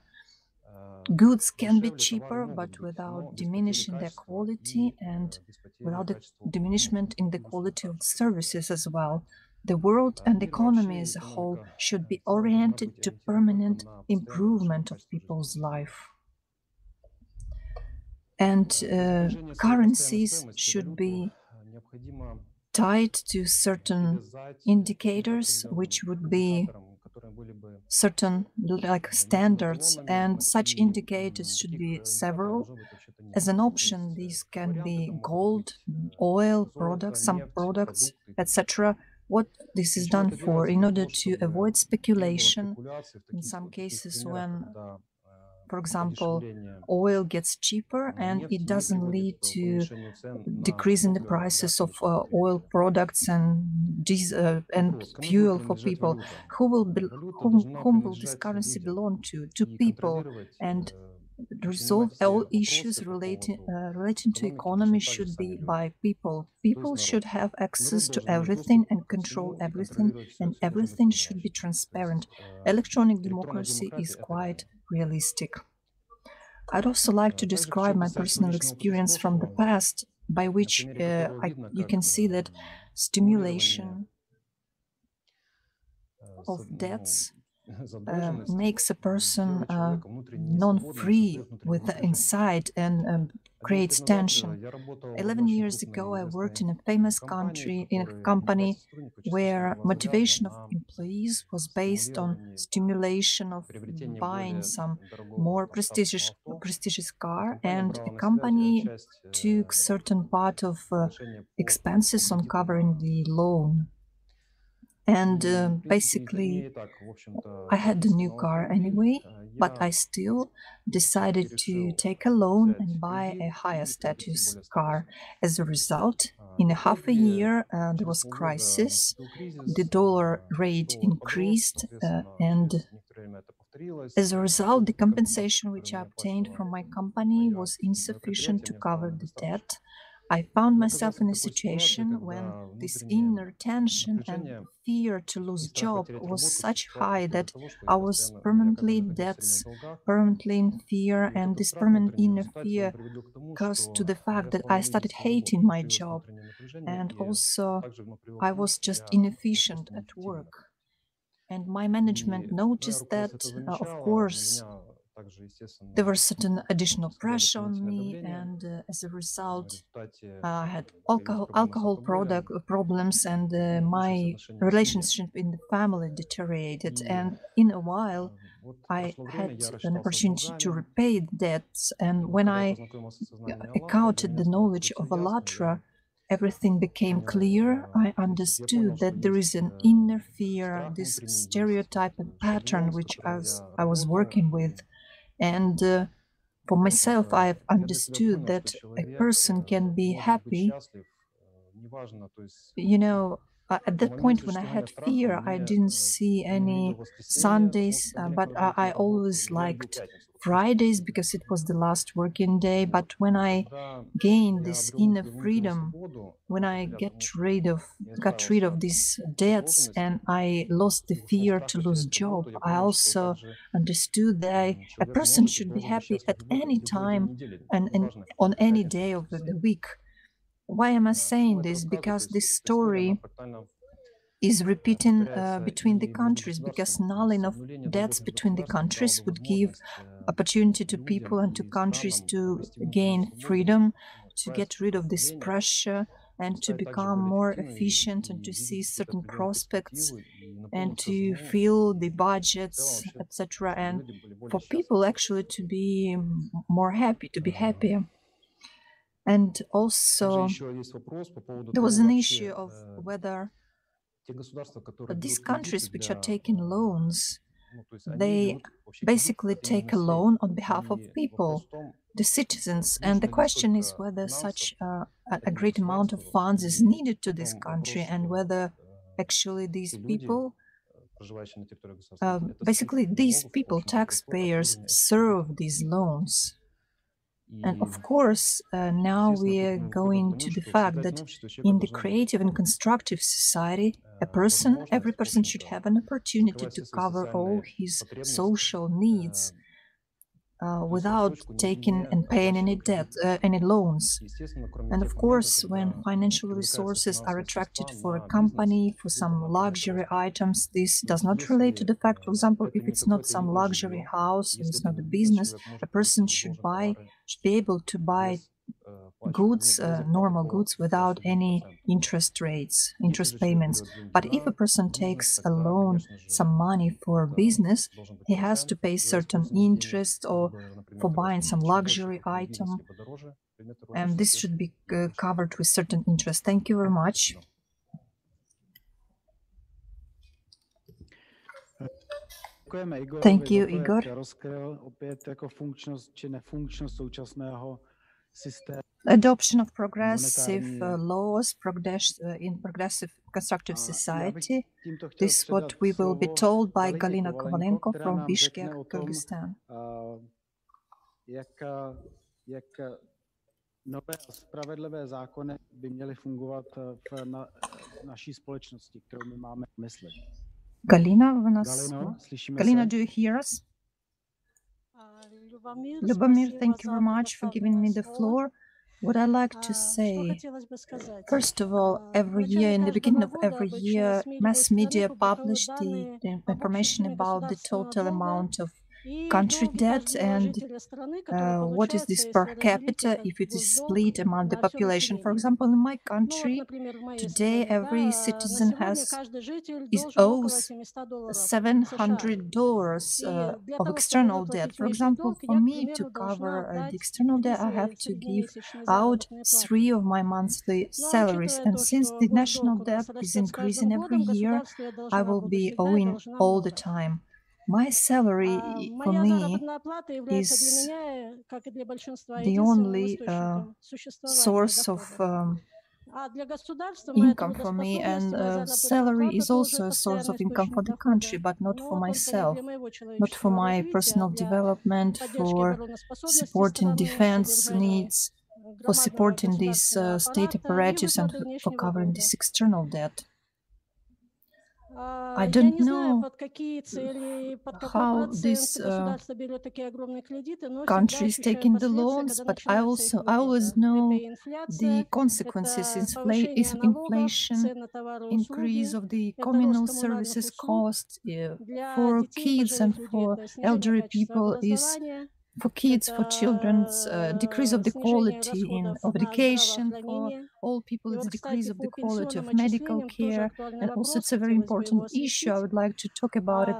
Goods can be cheaper, but without diminishing their quality and without the diminishment in the quality of services as well. The world and economy as a whole should be oriented to permanent improvement of people's life. And currencies should be tied to certain indicators, which would be certain like standards, and such indicators should be several. As an option, these can be gold, oil products, some products, etc. What this is done for, in order to avoid speculation in some cases when, for example, oil gets cheaper and it doesn't lead to decrease in the prices of oil products and fuel for people. Whom will this currency belong to? To people. And resolve all issues relating to economy should be by people. People should have access to everything and control everything, and everything should be transparent. Electronic democracy is quite realistic. I'd also like to describe my personal experience from the past, by which you can see that stimulation of debts makes a person non-free inside and creates tension. 11 years ago, I worked in a famous company where motivation of employees was based on stimulation of buying some more prestigious car, and a company took certain part of expenses on covering the loan. And basically, I had the new car anyway, but I still decided to take a loan and buy a higher status car. As a result, in a half a year, there was crisis, the dollar rate increased, and as a result, the compensation which I obtained from my company was insufficient to cover the debt. I found myself in a situation when this inner tension and fear to lose job was such high that I was permanently in debts, permanently in fear, and this permanent inner fear caused to the fact that I started hating my job, and also I was just inefficient at work. And my management noticed that, of course, there was certain additional pressure on me, and as a result, I had alcohol problems, and my relationship in the family deteriorated. And in a while, I had an opportunity to repay the debts. And when I accounted the knowledge of ALLATRA, everything became clear. I understood that there is an inner fear, this stereotype and pattern which I was working with. And for myself, I've understood that a person can be happy. You know, at that point when I had fear, I didn't see any Sundays, but I always liked Fridays because it was the last working day. But when I gained this inner freedom, when I got rid of these debts and I lost the fear to lose job, I also understood that a person should be happy at any time and on any day of the week. Why am I saying this? Because this story is repeating between the countries, because nulling of debts between the countries would give opportunity to people and to countries to gain freedom, to get rid of this pressure, and to become more efficient, and to see certain prospects, and to fill the budgets, etc. And for people actually to be more happy, to be happier. And also, there was an issue of whether these countries which are taking loans, they basically take a loan on behalf of people, the citizens. And the question is whether such a great amount of funds is needed to this country, and whether actually these people, basically these people, taxpayers, serve these loans. And of course, now we are going to the fact that in the creative and constructive society, every person should have an opportunity to cover all his social needs without taking and paying any debt, any loans. And of course, when financial resources are attracted for a company, for some luxury items, this does not relate to the fact, for example, if it's not some luxury house, if it's not a business, a person should be able to buy goods, normal goods, without any interest payments. But if a person takes a loan, some money for business, he has to pay certain interest or for buying some luxury item, and this should be covered with certain interest. Thank you very much. Thank you, Igor. Adoption of progressive laws in progressive constructive society. This is what we will be told by Galina Kovalenko from Bishkek, Kyrgyzstan. Nové spravedlivé zákony by měly fungovat v naší společnosti, kterou my máme v mysli. Galina, do you hear us? Lubomir, thank you very much for giving me the floor. What I like to say, first of all, every year, in the beginning of every year, mass media publish the information about the total amount of country debt and what is this per capita if it is split among the population. For example, in my country, today every citizen owes $700 of external debt. For example, for me to cover the external debt, I have to give out 3 of my monthly salaries. And since the national debt is increasing every year, I will be owing all the time. My salary for me is the only source of income for me, and salary is also a source of income for the country, but not for myself, not for my personal development, for supporting defense needs, for supporting this state apparatus, and for covering this external debt. I don't know how this country is taking the loans, but I always know the consequences: inflation, increase of the communal services cost for kids and for elderly people for kids, for children's decrease of the quality of education, for all people it's decrease of the quality of medical care, and also it's a very important issue. I would like to talk about it.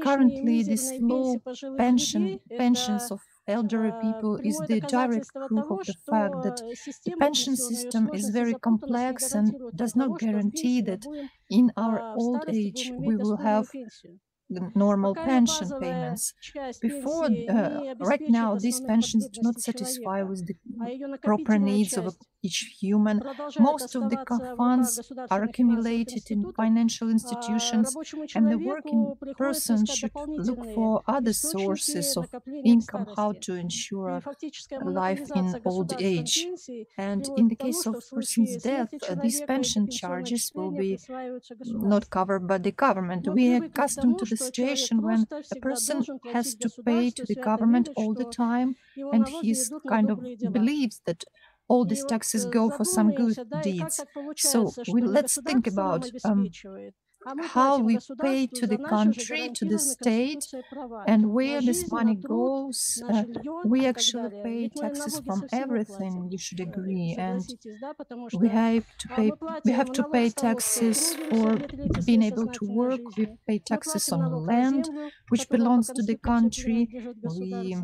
Currently, this low pensions of elderly people is the direct proof of the fact that the pension system is very complex and does not guarantee that in our old age we will have the normal pension payments. Right now, these pensions do not satisfy with the proper needs of each human. Most of the funds are accumulated in financial institutions, and the working person should look for other sources of income, how to ensure life in old age. And in the case of person's death, these pension charges will be not covered by the government. We are accustomed to the situation when a person has to pay to the government all the time, and he kind of believes that all these taxes go for some good deeds. So let's think about how we pay to the country, to the state, and where this money goes. We actually pay taxes from everything, you should agree, and we have to pay taxes for being able to work. We pay taxes on land which belongs to the country. We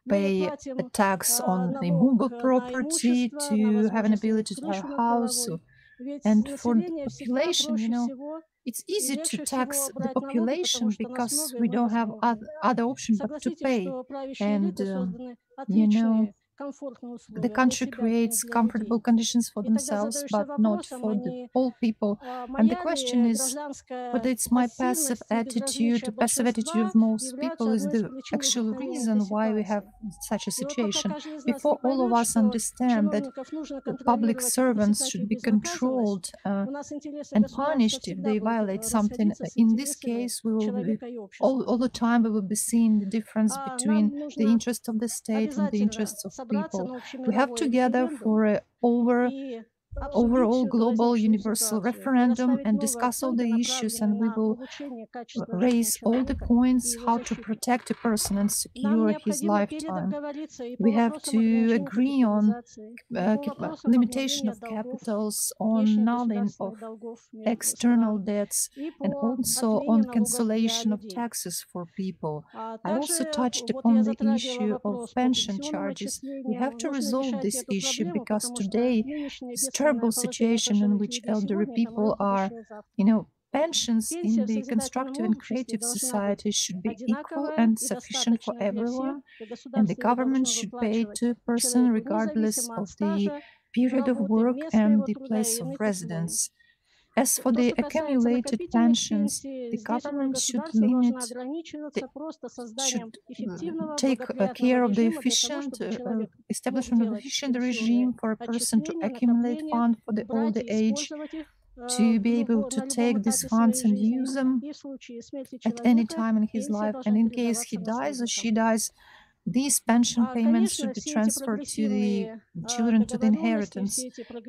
pay a tax on the movable property to have an ability to have a house. And for the population, it's easy to tax the population because we don't have other option but to pay. And, the country creates comfortable conditions for themselves, but not for the whole people. And the question is whether it's my passive attitude of most people is the actual reason why we have such a situation. Before all of us understand that public servants should be controlled and punished if they violate something, in this case, we will be, all the time we will be seeing the difference between the interest of the state and the interests of people. We have to gather for a overall global universal referendum and discuss all the issues, and we will raise all the points how to protect a person and secure his lifetime. We have to agree on limitation of capitals, on nulling of external debts, and also on cancellation of taxes for people. I also touched upon the issue of pension charges. We have to resolve this issue because today is a terrible situation in which elderly people are, pensions in the constructive and creative society should be equal and sufficient for everyone, and the government should pay to a person regardless of the period of work and the place of residence. As for the accumulated pensions, the government should take care of the efficient establishment of efficient regime for a person to accumulate funds for the older age, to be able to take these funds and use them at any time in his life. And in case he dies or she dies, these pension payments should be transferred to the children, to the inheritance.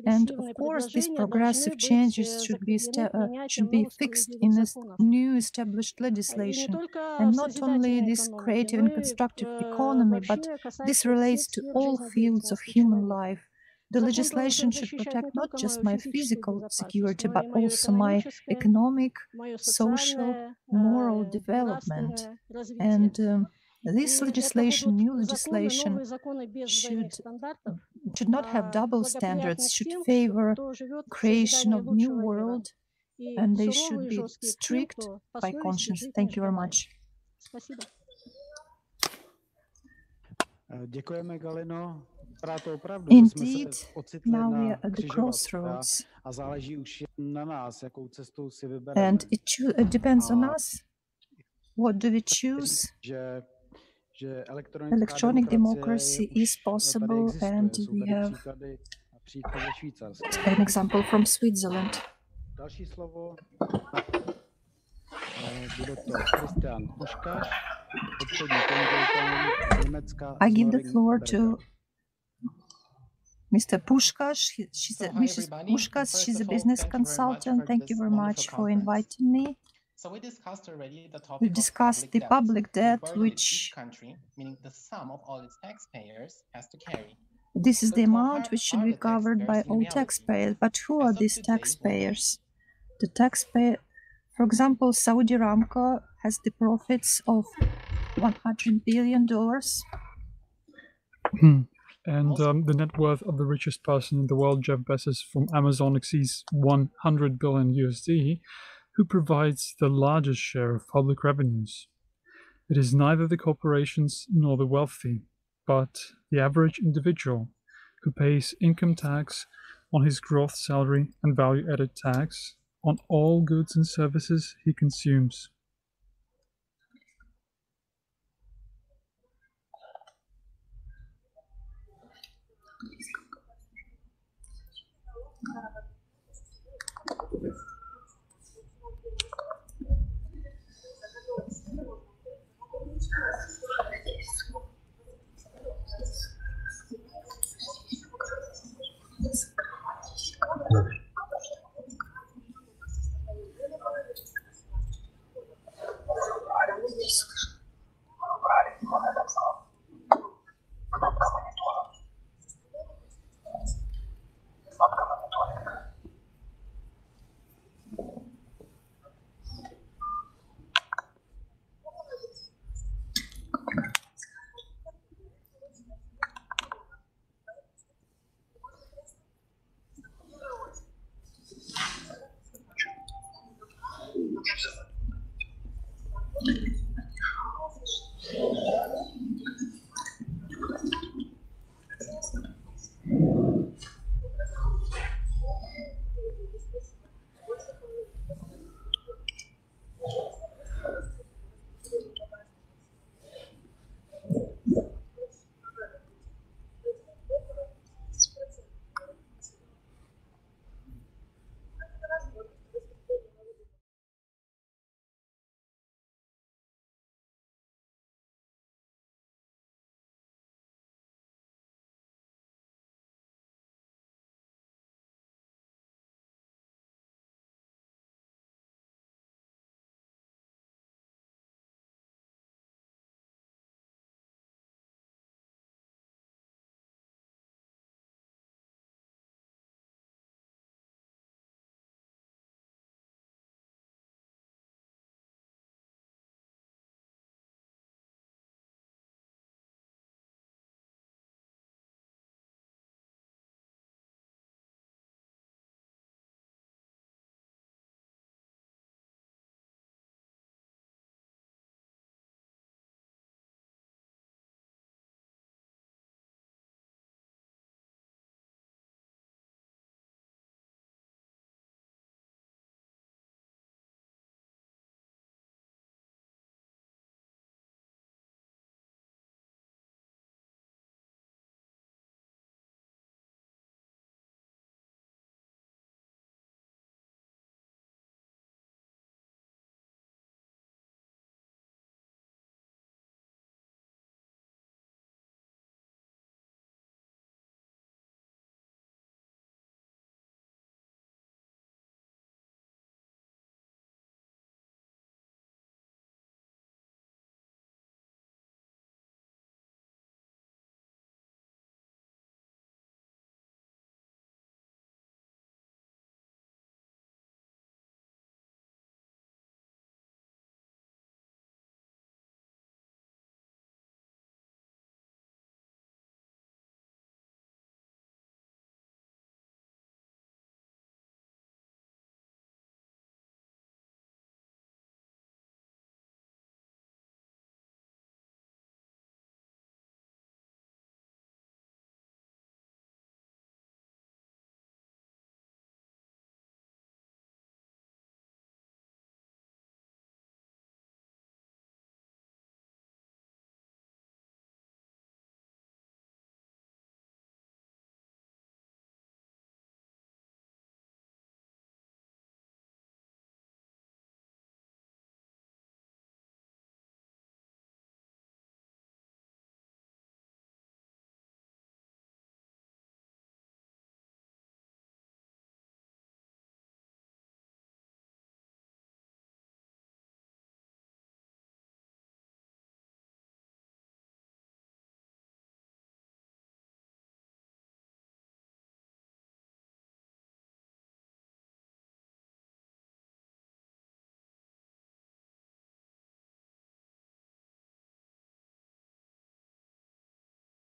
And of course, these progressive changes should be fixed in this new established legislation. And not only this creative and constructive economy, but this relates to all fields of human life. The legislation should protect not just my physical security, but also my economic, social, moral development. And this legislation, new legislation, should not have double standards, should favor creation of new world, and they should be strict by conscience. Thank you very much. Indeed, now we are at the crossroads, and it depends on us. What do we choose? Electronic democracy is possible, and we have an example from Switzerland. I give the floor to Mr. Pushkash. Mrs. Pushkash, she's a business consultant. Thank you very much for inviting me. So we discussed already the topic. We discussed the public debt, which country, meaning the sum of all its taxpayers, has to carry. This is the amount which should be covered by all taxpayers. But who are these taxpayers? The taxpayer, for example, Saudi Aramco has the profits of $100 billion. And the net worth of the richest person in the world, Jeff Bezos from Amazon, exceeds 100 billion USD, who provides the largest share of public revenues. It is neither the corporations nor the wealthy, but the average individual who pays income tax on his gross salary and value-added tax on all goods and services he consumes.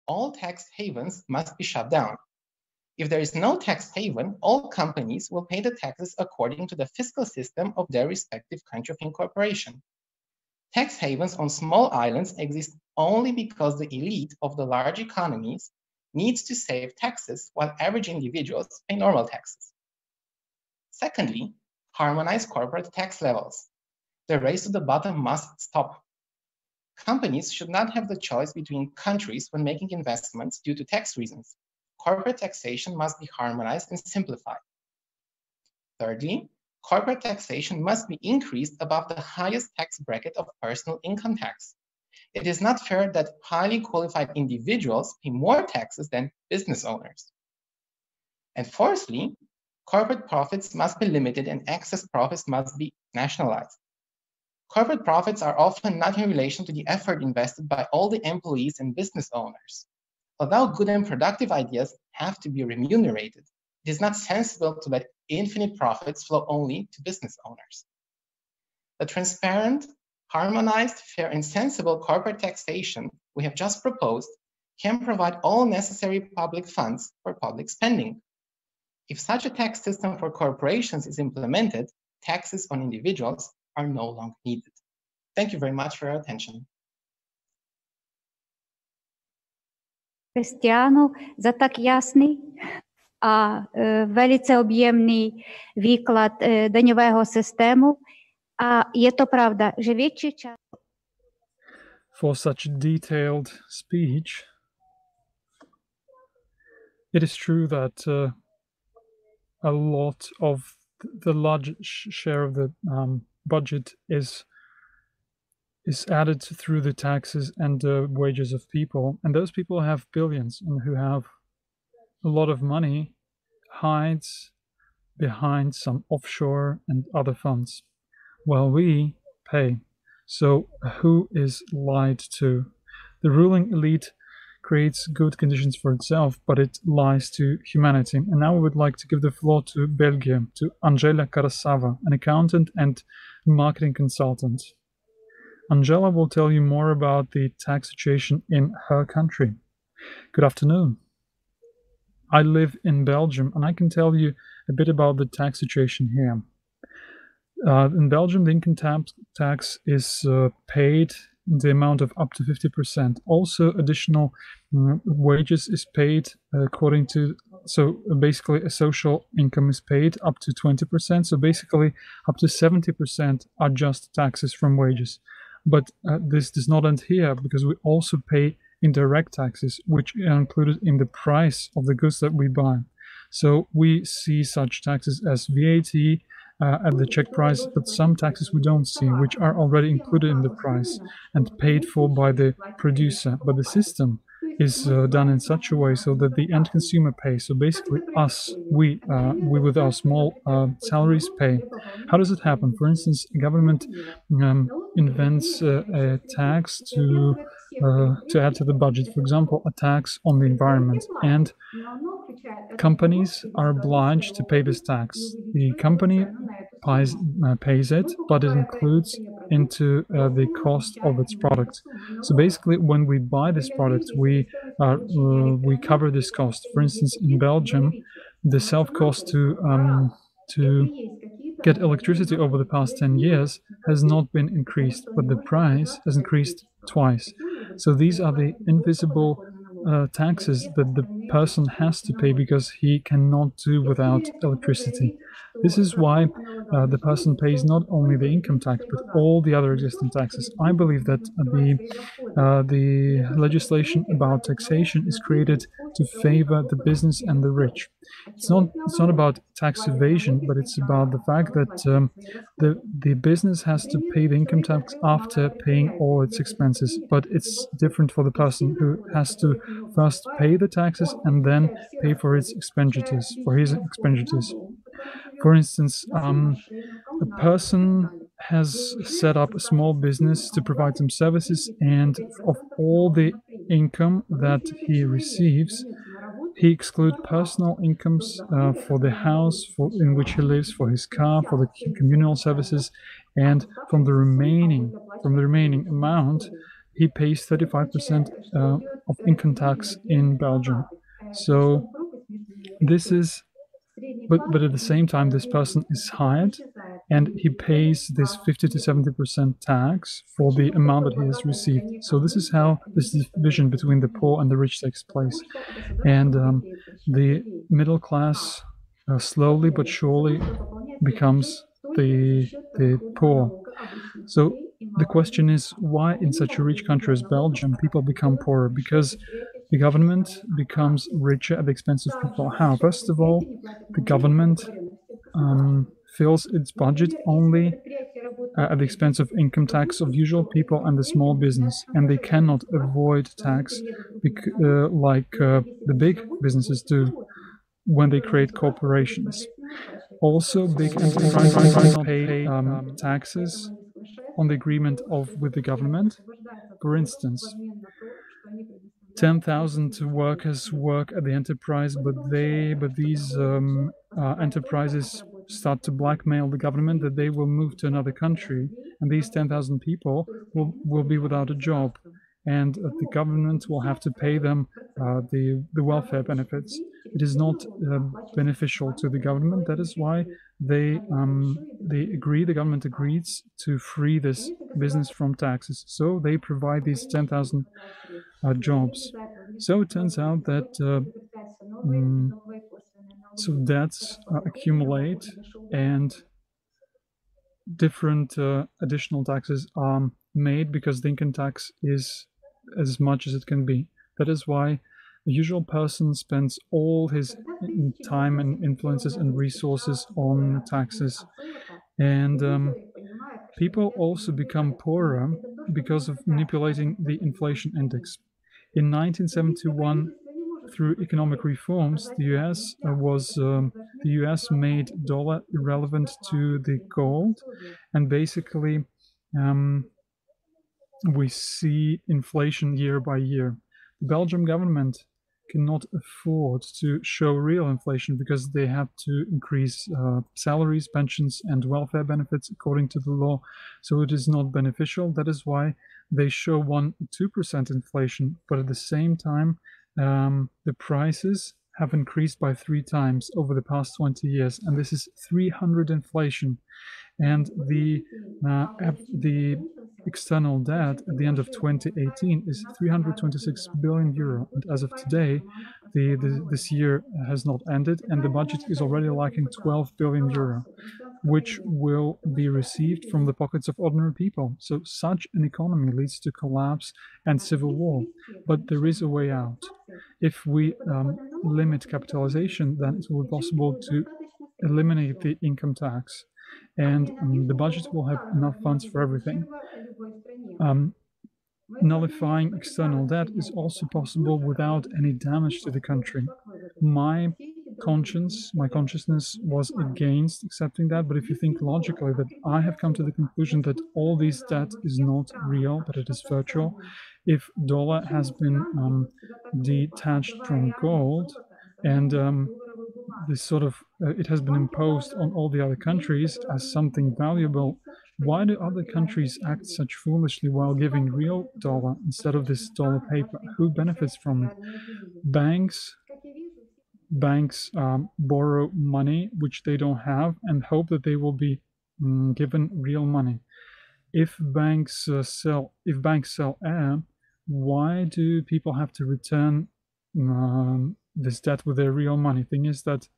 all tax havens must be shut down. If there is no tax haven, all companies will pay the taxes according to the fiscal system of their respective country of incorporation. Tax havens on small islands exist only because the elite of the large economies needs to save taxes while average individuals pay normal taxes. Secondly, harmonize corporate tax levels. The race to the bottom must stop. Companies should not have the choice between countries when making investments due to tax reasons. Corporate taxation must be harmonized and simplified. Thirdly, corporate taxation must be increased above the highest tax bracket of personal income tax. It is not fair that highly qualified individuals pay more taxes than business owners. And fourthly, corporate profits must be limited and excess profits must be nationalized. Corporate profits are often not in relation to the effort invested by all the employees and business owners. Although good and productive ideas have to be remunerated, it is not sensible to let infinite profits flow only to business owners. The transparent, harmonized, fair, and sensible corporate taxation we have just proposed can provide all necessary public funds for public spending. If such a tax system for corporations is implemented, taxes on individuals are no longer needed. Thank you very much for your attention. Кристиану за так ясний, вelice об'ємний výklad daňového systému. A je to pravda, že větší část... For such a detailed speech. It is true that a lot of the large share of the budget is added through the taxes and the wages of people, and those people have billions and who have a lot of money hides behind some offshore and other funds while we pay. So who is lied to? The ruling elite creates good conditions for itself, but it lies to humanity. And now we would like to give the floor to Belgium, to Angela Karasava, an accountant and marketing consultant. Angela will tell you more about the tax situation in her country. Good afternoon. I live in Belgium, and I can tell you a bit about the tax situation here. In Belgium, the income tax is paid in the amount of up to 50%. Also, additional wages is paid according to, so basically a social income is paid up to 20%. So basically up to 70% are just taxes from wages. But this does not end here, because we also pay indirect taxes, which are included in the price of the goods that we buy. So we see such taxes as VAT, at the check price, but some taxes we don't see, which are already included in the price and paid for by the producer. But the system is done in such a way so that the end consumer pays. So basically us, we with our small salaries pay. How does it happen? For instance, government invents a tax to add to the budget. For example, a tax on the environment, and companies are obliged to pay this tax. The company pays it, but it includes into the cost of its product. So basically, when we buy this product, we cover this cost. For instance, in Belgium, the self-cost to get electricity over the past 10 years has not been increased, but the price has increased twice. So these are the invisible taxes that the person has to pay because he cannot do without electricity. This is why the person pays not only the income tax but all the other existing taxes. I believe that the legislation about taxation is created to favor the business and the rich. It's not about tax evasion, but it's about the fact that the business has to pay the income tax after paying all its expenses. But it's different for the person who has to first pay the taxes and then pay for his expenditures. For instance, a person has set up a small business to provide some services, and of all the income that he receives, he excludes personal incomes for the house in which he lives, for his car, for the communal services, and from the remaining amount, he pays 35% of income tax in Belgium. So this is, but at the same time, this person is hired and he pays this 50 to 70% tax for the amount that he has received. So this is how this division between the poor and the rich takes place. And the middle class slowly but surely becomes the poor. So the question is, why in such a rich country as Belgium people become poorer? Because the government becomes richer at the expense of people. How? First of all, the government fills its budget only at the expense of income tax of usual people and the small business, and they cannot avoid tax like the big businesses do when they create corporations. Also, big enterprises do not pay taxes on the agreement with the government. For instance, 10,000 workers work at the enterprise, but these enterprises start to blackmail the government that they will move to another country, and these 10,000 people will be without a job, and the government will have to pay them the welfare benefits. It is not beneficial to the government. That is why the government agrees to free this business from taxes. So they provide these 10,000 jobs. So it turns out that so debts accumulate and different additional taxes are made because the income tax is as much as it can be. That is why the usual person spends all his time and influences and resources on taxes. And people also become poorer because of manipulating the inflation index. In 1971, through economic reforms, the U.S. made dollar irrelevant to the gold, and basically we see inflation year by year. The Belgian government cannot afford to show real inflation because they have to increase salaries, pensions, and welfare benefits according to the law. So it is not beneficial. That is why they show 1-2% inflation, but at the same time, the prices have increased by 3 times over the past 20 years, and this is 300 inflation. And the external debt at the end of 2018 is 326 billion euro. And as of today, this year has not ended, and the budget is already lacking 12 billion euro, which will be received from the pockets of ordinary people. So such an economy leads to collapse and civil war. But there is a way out. If we limit capitalization, then it will be possible to eliminate the income tax, and the budget will have enough funds for everything. Nullifying external debt is also possible without any damage to the country. My consciousness was against accepting that, but if you think logically, that I have come to the conclusion that all this debt is not real, that it is virtual. If dollar has been detached from gold, and this sort of it has been imposed on all the other countries as something valuable, why do other countries act such foolishly while giving real dollar instead of this dollar paper? Who benefits from it? Banks borrow money which they don't have and hope that they will be given real money. If banks sell air, why do people have to return this debt with their real money? Thing is that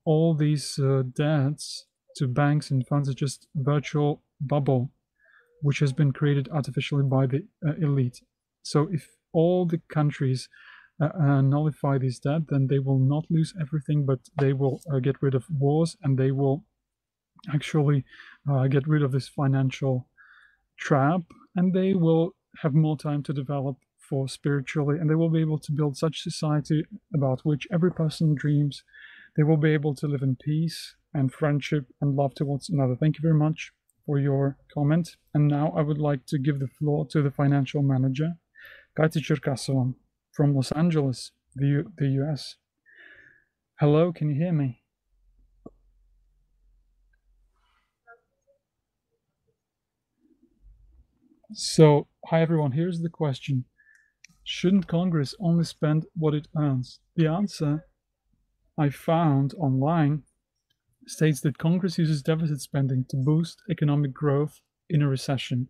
all these debts to banks and funds are just virtual bubble which has been created artificially by the elite. So if all the countries nullify this debt, then they will not lose everything, but they will get rid of wars, and they will actually get rid of this financial trap, and they will have more time to develop for spiritually, and they will be able to build such society about which every person dreams. They will be able to live in peace and friendship and love towards another. Thank you very much for your comment. And now I would like to give the floor to the financial manager, Katya Cherkasova from Los Angeles, the US. Hello, can you hear me? So Hi everyone, here's the question. Shouldn't Congress only spend what it earns? The answer I found online states that Congress uses deficit spending to boost economic growth in a recession.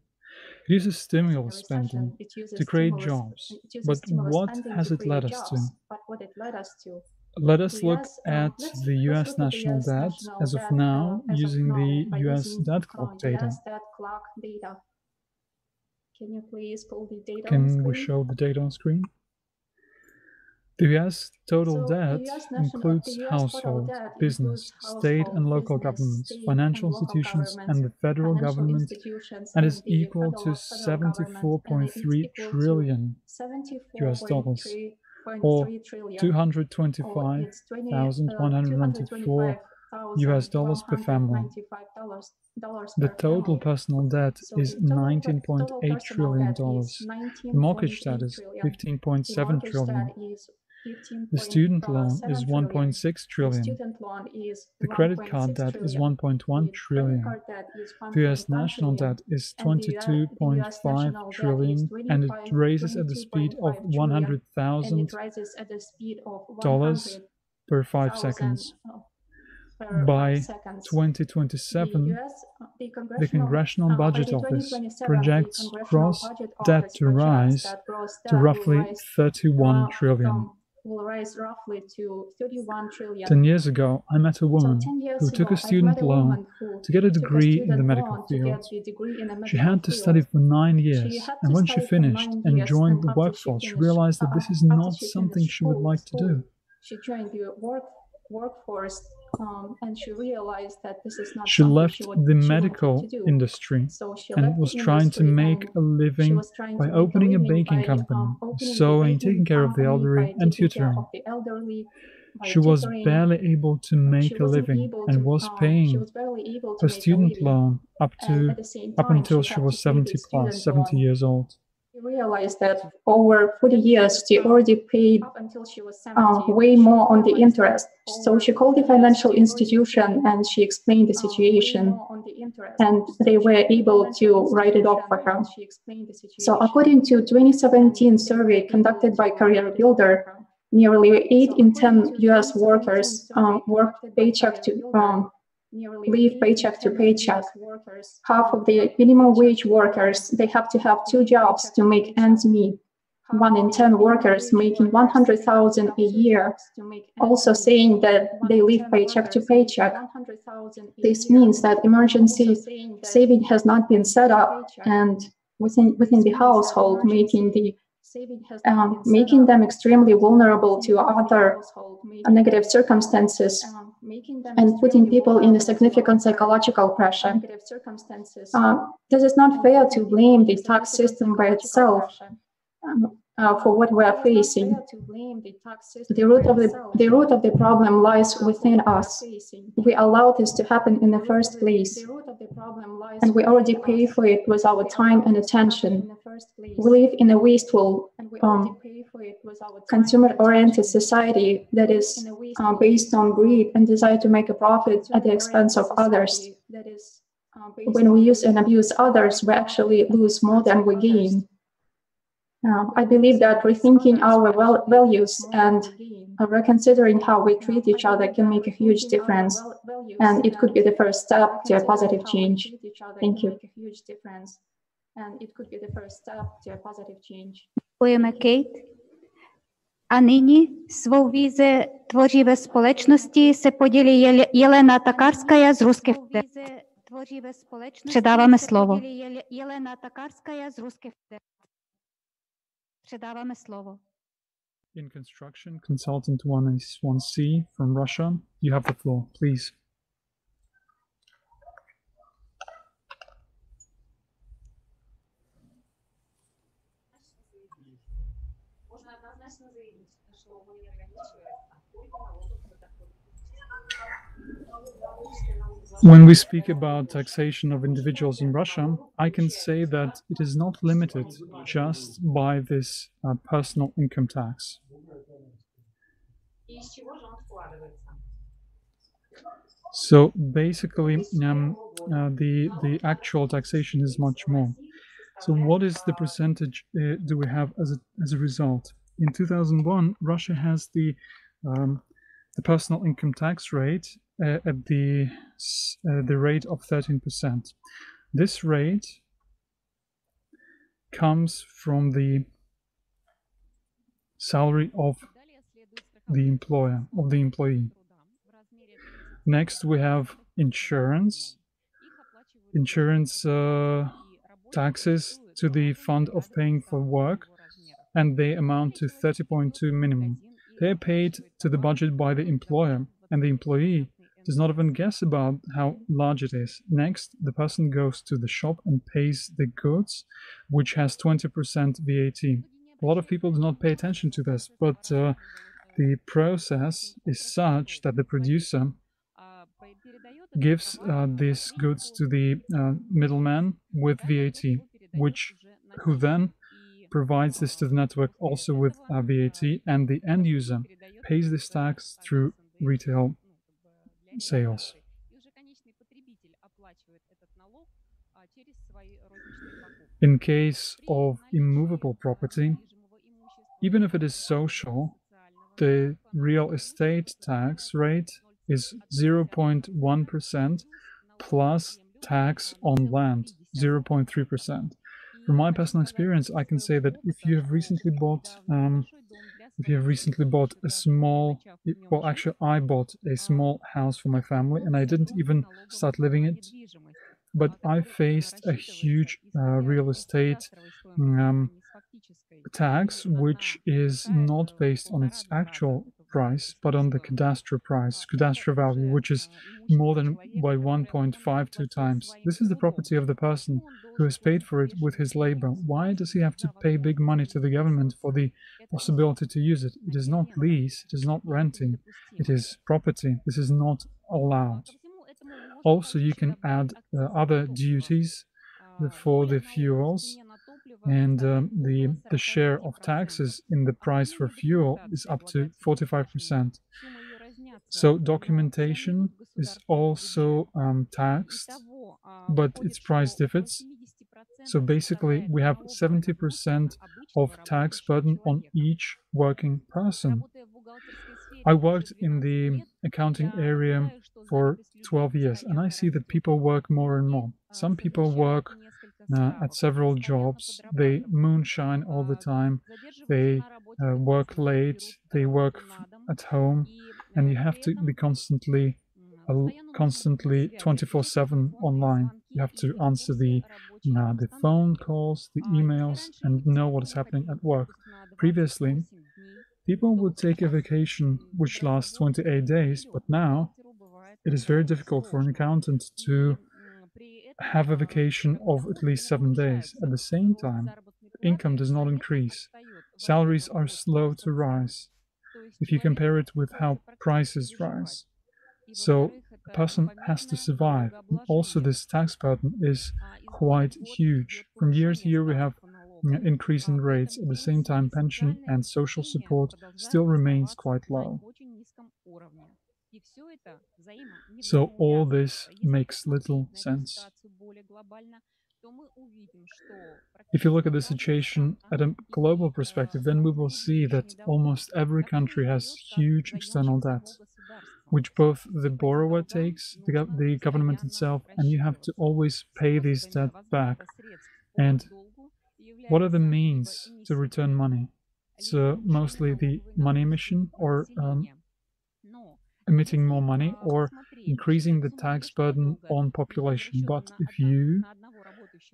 It uses stimulus spending to create jobs. But what has it led us to? Let us look at the US national debt as of now using the US debt clock data. Can you please pull the data on Can screen? we show the data on screen? The US total debt includes household, business, state and local governments, financial institutions, and the federal government, and is equal to 74.3 trillion US dollars, or 225,194 US dollars per family. The total personal debt is $19.8 trillion. The mortgage debt is $15.7 trillion. The student loan is 1.6 trillion. The credit card debt is 1.1 trillion. The US national debt is 22.5 trillion, and it raises at the speed of $100,000 per 5 seconds. By 2027, the Congressional Budget Office projects gross debt to rise to roughly 31 trillion. Will rise roughly to 31 trillion. 10 years ago, I met a woman who took a student loan to get a degree in the medical field. She had to study for 9 years, and when she finished and joined the workforce, she realized that this is not something she would like to do. She joined the workforce, and she realized that this is not she something left she the medical industry and was trying to make a living by opening a baking company, sewing, taking care of the elderly, and tutoring. She was barely able to make a living and was paying her student loan up until she was 70 years old. She realized that over 40 years she already paid way more on the interest. So she called the financial institution and she explained the situation, and they were able to write it off for her. So according to 2017 survey conducted by Career Builder, nearly 8 in 10 US workers live paycheck to paycheck. Half of the minimum wage workers, they have to have 2 jobs to make ends meet. 1 in 10 workers making 100,000 a year, also saying that they live paycheck to paycheck. This means that emergency saving has not been set up, and within the household, making them extremely vulnerable to other negative circumstances and putting people in a significant psychological pressure. This is not fair to blame the tax system by itself for what we are facing. The root of the problem lies within us. We allowed this to happen in the first place, and we already pay for it with our time and attention. We live in a wasteful, consumer-oriented society that is based on greed and desire to make a profit at the expense of others. When we use and abuse others, we actually lose more than we gain. I believe that rethinking our values and reconsidering how we treat each other can make a huge difference, and it could be the first step to a positive change. Thank you. Děkujeme, Kate. A nyní svou vizi tvořivé společnosti se podělí Jelena Takarskaja z Ruské federace. Předáváme slovo. Předáváme slovo. In construction, consultant 1C from Russia, you have the floor, please. When we speak about taxation of individuals in Russia, I can say that it is not limited just by this personal income tax. So basically, the actual taxation is much more. So what is the percentage do we have as a result? In 2001, Russia has the personal income tax rate at the rate of 13%. This rate comes from the salary of the employer, of the employee. Next, we have insurance taxes to the fund of paying for work, and they amount to 30.2 minimum. They are paid to the budget by the employer, and the employee does not even guess about how large it is. Next, the person goes to the shop and pays the goods, which has 20% VAT. A lot of people do not pay attention to this, but the process is such that the producer gives these goods to the middleman with VAT, who then provides this to the network also with VAT, and the end user pays this tax through retail sales. In case of immovable property, even if it is social, the real estate tax rate is 0.1% plus tax on land, 0.3%. From my personal experience, I can say that if you have recently bought a small, well, actually, I bought a small house for my family, and I didn't even start living it, but I faced a huge real estate tax, which is not based on its actual price, but on the cadastral value, which is more than by 1.52 times. This is the property of the person who has paid for it with his labor. Why does he have to pay big money to the government for the possibility to use it? It is not lease, it is not renting, it is property. This is not allowed. Also, you can add other duties for the fuels, and the share of taxes in the price for fuel is up to 45%. So documentation is also taxed, but its price differs. So basically, we have 70% of tax burden on each working person. I worked in the accounting area for 12 years, and I see that people work more and more. Some people work at several jobs, they moonshine all the time, they work late, they work at home, and you have to be constantly 24/7 online. You have to answer the phone calls, the emails, and know what is happening at work. Previously, people would take a vacation which lasts 28 days, but now it is very difficult for an accountant to have a vacation of at least 7 days. At the same time, income does not increase. Salaries are slow to rise if you compare it with how prices rise. So a person has to survive. And also, this tax burden is quite huge. From year to year, we have increase in rates. At the same time, pension and social support still remains quite low. So all this makes little sense. If you look at the situation at a global perspective, then we will see that almost every country has huge external debt, which both the borrower takes, the government itself, and you have to always pay this debt back. And what are the means to return money? It's mostly the money emission, or emitting more money, or increasing the tax burden on population. But if you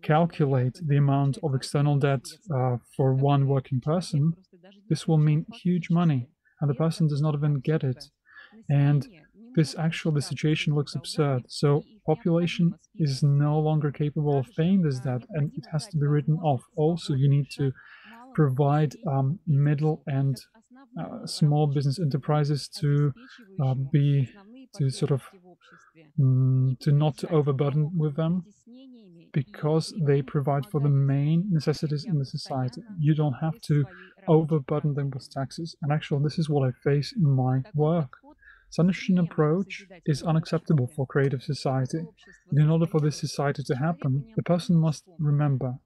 calculate the amount of external debt for one working person, this will mean huge money, and the person does not even get it. And the situation looks absurd. So population is no longer capable of paying this debt, and it has to be written off. Also, you need to provide middle and small business enterprises to not to overburden with them, because they provide for the main necessities in the society. You don't have to overburden them with taxes. And actually, this is what I face in my work. Such an approach is unacceptable for creative society. And in order for this society to happen, the person must remember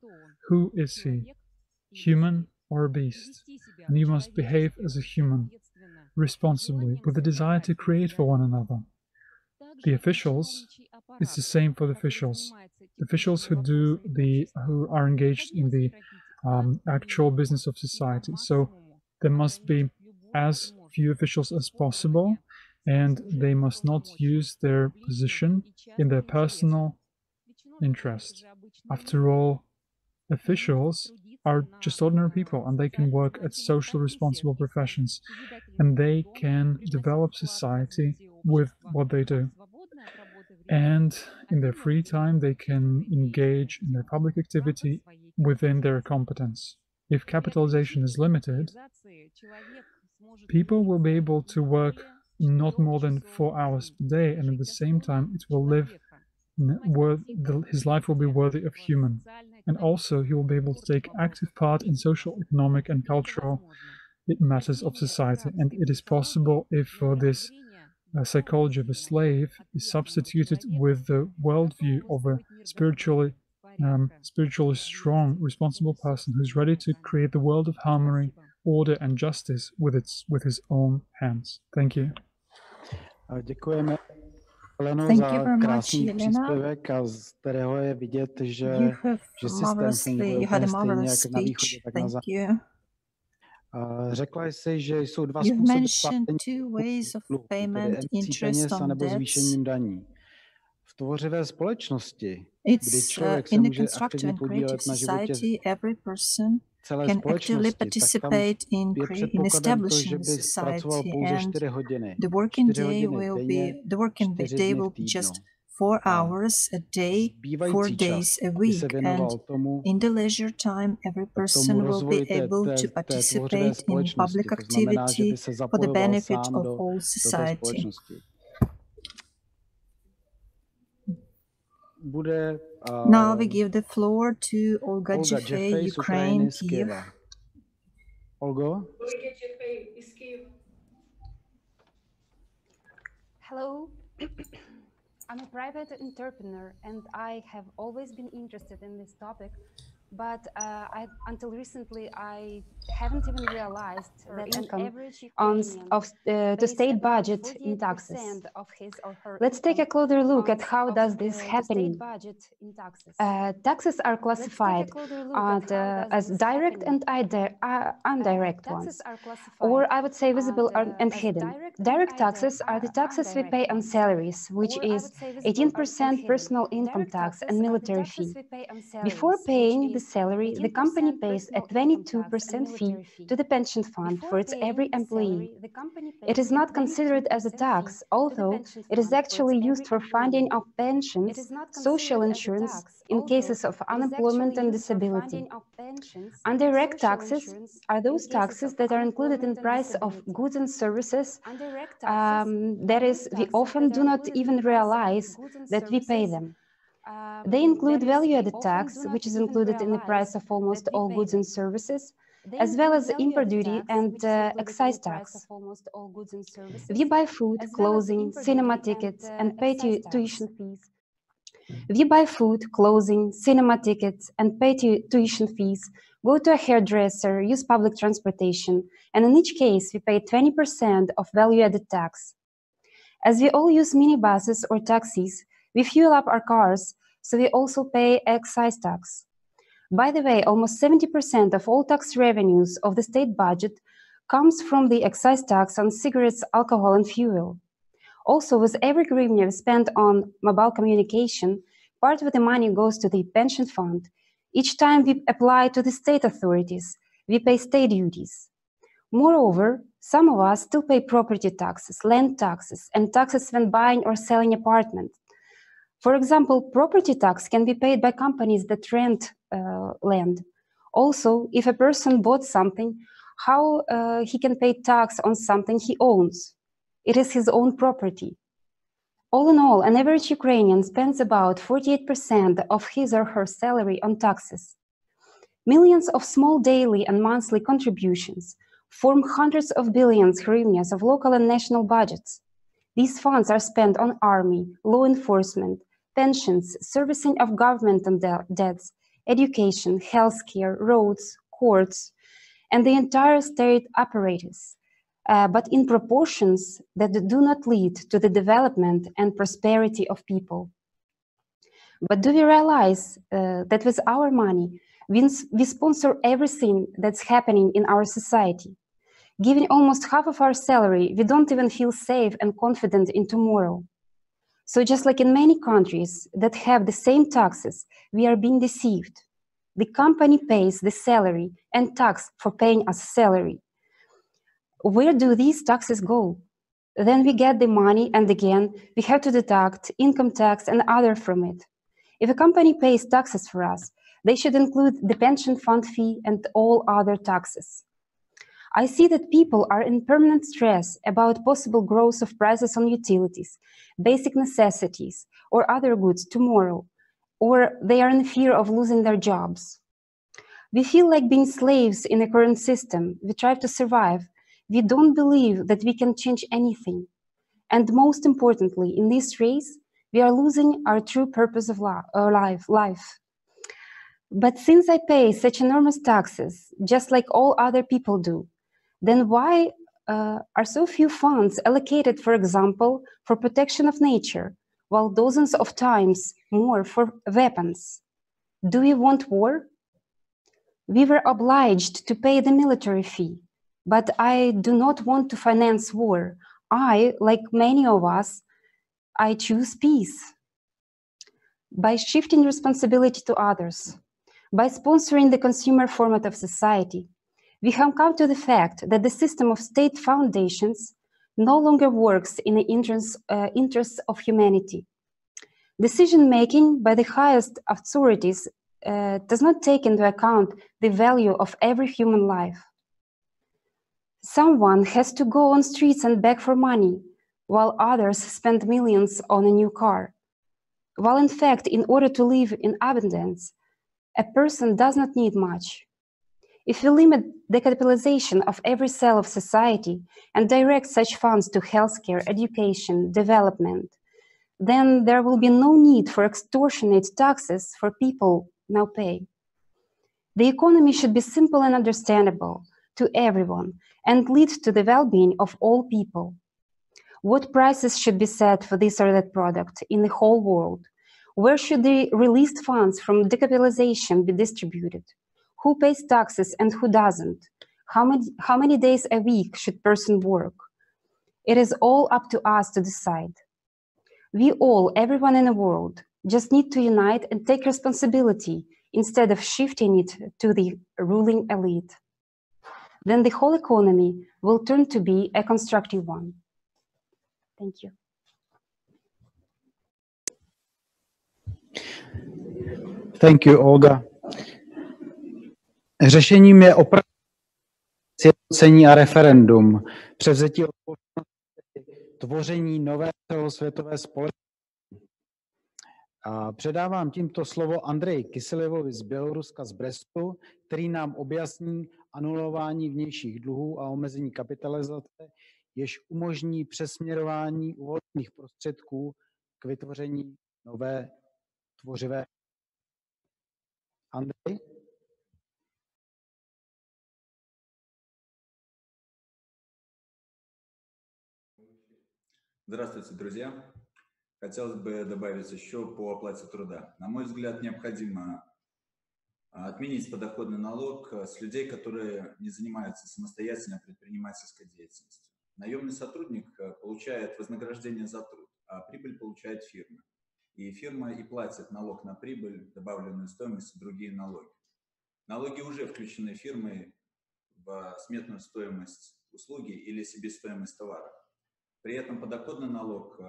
Who is he? Human or a beast? And you must behave as a human, responsibly, with a desire to create for one another. The officials, it's the same for the officials. The officials who are engaged in the actual business of society. So there must be as few officials as possible, and they must not use their position in their personal interest. After all, officials are just ordinary people, and they can work at socially responsible professions, and they can develop society with what they do. And in their free time, they can engage in their public activity within their competence. If capitalization is limited, people will be able to work not more than 4 hours per day, and at the same time, it will live his life will be worthy of human. And also, he will be able to take active part in social, economic, and cultural matters of society. And it is possible if for this psychology of a slave is substituted with the worldview of a spiritually strong, responsible person who's ready to create the world of harmony, order, and justice with his own hands. Thank you. Děkujeme, Eleno, Thank za you very much, krásný Jelena. příspěvek, a z kterého je vidět, že systém funguje you had a úplně stejně marvelous jak na východě, speech. tak na Thank západě. you. Řekla jsi, že jsou dva You've způsoby mentioned placení two ways of dluhu, tedy payment, emisí interest peněz on anebo debts. zvýšením daní. V tvořivé společnosti, kdy It's člověk se in a může constructive aktivně and creative podílet na životě society, every person celé can actively společnosti, tak tam participate in je předpokladem to, establishing že the by pracoval society, pouze and 4 hodiny. the working 4 day hodiny will denně, be the working 4 day dny will v be týdnu. just 4 A hours a day, 4 zbývající days čas a by se week, and věnoval tomu, in the leisure time, every person will rozvoji be able to té tvořivé participate in společnosti. public To znamená, že by activity se for the zapojoval benefit sám of do all té society. společnosti. Bude Now we give the floor to Olga Olga Jeffey, Jeffey z Ukraine, Ukrajiny, z Kiev. Kyjeva. Olgo? Hello, I'm a private entrepreneur and I have always been interested in this topic, but until recently I haven't even realized that income to state budget in taxes. Let's take a closer look at how does this happening. Taxes are classified as direct and indirect ones, or I would say visible and hidden. Direct taxes are the taxes we pay on salaries, which is 18% personal income tax and military fee. Before paying the salary, the company pays a 22% fee to the pension fund for its every employee. It is not considered as a tax, although it is actually used for funding of pensions, social insurance in cases of unemployment and disability. Indirect taxes are those taxes that are included in the price of goods and services. That is, we often do not even realize that we pay them. They include value-added tax, which is included in the price of almost all goods and services, as well as import duty and excise tax. We buy food, clothing, cinema tickets, and pay tuition fees. We buy food, clothing, cinema tickets, and pay tuition fees, go to a hairdresser, use public transportation, and in each case, we pay 20% of value-added tax. As we all use minibuses or taxis, we fuel up our cars, so we also pay excise tax. By the way, almost 70% of all tax revenues of the state budget comes from the excise tax on cigarettes, alcohol, and fuel. Also, with every hryvnia spent on mobile communication, part of the money goes to the pension fund. Each time we apply to the state authorities, we pay state duties. Moreover, some of us still pay property taxes, land taxes, and taxes when buying or selling apartment. For example, property tax can be paid by companies that rent land. Also, if a person bought something, how he can pay tax on something he owns? It is his own property. All in all, an average Ukrainian spends about 48% of his or her salary on taxes. Millions of small daily and monthly contributions form hundreds of billions hryvnias of local and national budgets. These funds are spent on army, law enforcement, pensions, servicing of government and debts, education, healthcare, roads, courts, and the entire state apparatus, but in proportions that do not lead to the development and prosperity of people. But do we realize that with our money, we sponsor everything that's happening in our society? Giving almost half of our salary, we don't even feel safe and confident in tomorrow. So just like in many countries that have the same taxes, we are being deceived. The company pays the salary and tax for paying us salary. Where do these taxes go? Then we get the money and again, we have to deduct income tax and other from it. If a company pays taxes for us, they should include the pension fund fee and all other taxes. I see that people are in permanent stress about possible growth of prices on utilities, basic necessities, or other goods tomorrow, or they are in fear of losing their jobs. We feel like being slaves in the current system. We try to survive. We don't believe that we can change anything. And most importantly, in this race, we are losing our true purpose of life. But since I pay such enormous taxes, just like all other people do, then why are so few funds allocated, for example, for protection of nature, while dozens of times more for weapons? Do we want war? We were obliged to pay the military fee, but I do not want to finance war. I, like many of us, I choose peace. By shifting responsibility to others, by sponsoring the consumer format of society, we have come to the fact that the system of state foundations no longer works in the interests of humanity. Decision-making by the highest authorities does not take into account the value of every human life. Someone has to go on streets and beg for money, while others spend millions on a new car. While in fact, in order to live in abundance, a person does not need much. If we limit the capitalization of every cell of society and direct such funds to healthcare, education, development, then there will be no need for extortionate taxes for people now pay. The economy should be simple and understandable to everyone and lead to the well-being of all people. What prices should be set for this or that product in the whole world? Where should the released funds from decapitalization be distributed? Who pays taxes and who doesn't? How many days a week should person work? It is all up to us to decide. We all, everyone in the world, just need to unite and take responsibility instead of shifting it to the ruling elite. Then the whole economy will turn to be a constructive one. Thank you. Thank you, Olga. Řešením je opravdu sjednocení a referendum, převzetí odpovědnosti, tvoření nové celosvětové společnosti. A předávám tímto slovo Andreji Kyselevovi z Běloruska z Brestu, který nám objasní anulování vnějších dluhů a omezení kapitalizace, jež umožní přesměrování uvolněných prostředků k vytvoření nové tvořivé. Andrej? Здравствуйте, друзья. Хотелось бы добавить еще по оплате труда. На мой взгляд, необходимо отменить подоходный налог с людей, которые не занимаются самостоятельной предпринимательской деятельностью. Наемный сотрудник получает вознаграждение за труд, а прибыль получает фирма. И фирма и платит налог на прибыль, добавленную стоимость и другие налоги. Налоги уже включены фирмой в сметную стоимость услуги или себестоимость товара. При этом подоходный налог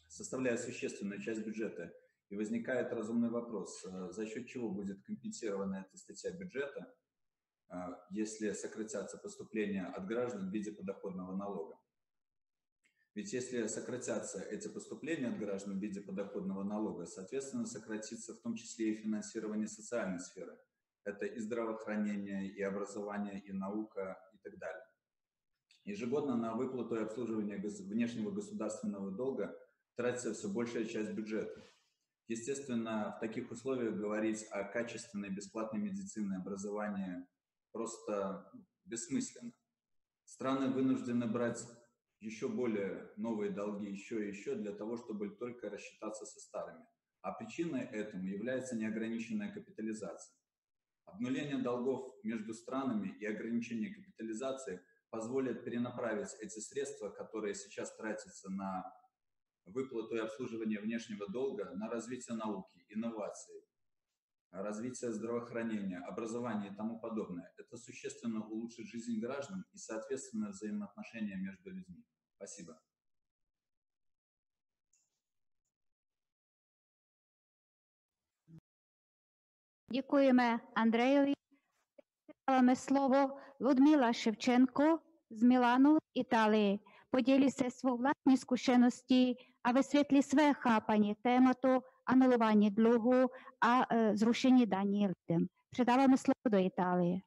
составляет существенную часть бюджета, и возникает разумный вопрос, за счет чего будет компенсирована эта статья бюджета, если сократятся поступления от граждан в виде подоходного налога. Ведь если сократятся эти поступления от граждан в виде подоходного налога, соответственно, сократится в том числе и финансирование социальной сферы. Это и здравоохранение, и образование, и наука, и так далее. Ежегодно на выплату и обслуживание внешнего государственного долга тратится все большая часть бюджета. Естественно, в таких условиях говорить о качественной бесплатной медицине и образовании просто бессмысленно. Страны вынуждены брать еще более новые долги, еще и еще, для того, чтобы только рассчитаться со старыми. А причиной этому является неограниченная капитализация. Обнуление долгов между странами и ограничение капитализации позволят перенаправить эти средства, которые сейчас тратятся на выплату и обслуживание внешнего долга, на развитие науки, инноваций, развитие здравоохранения, образования и тому подобное. Это существенно улучшит жизнь граждан и, соответственно, взаимоотношения между людьми. Спасибо. Děkujeme Andrejovi. Dáváme slovo Ludmila Ševčenko z Milánu, Італії. Поділі се свої власні зkušenosti a vysvětlí své chápání tématu anulování dluhu a zrušení daní lidem. Předáváme slovo do Itálie.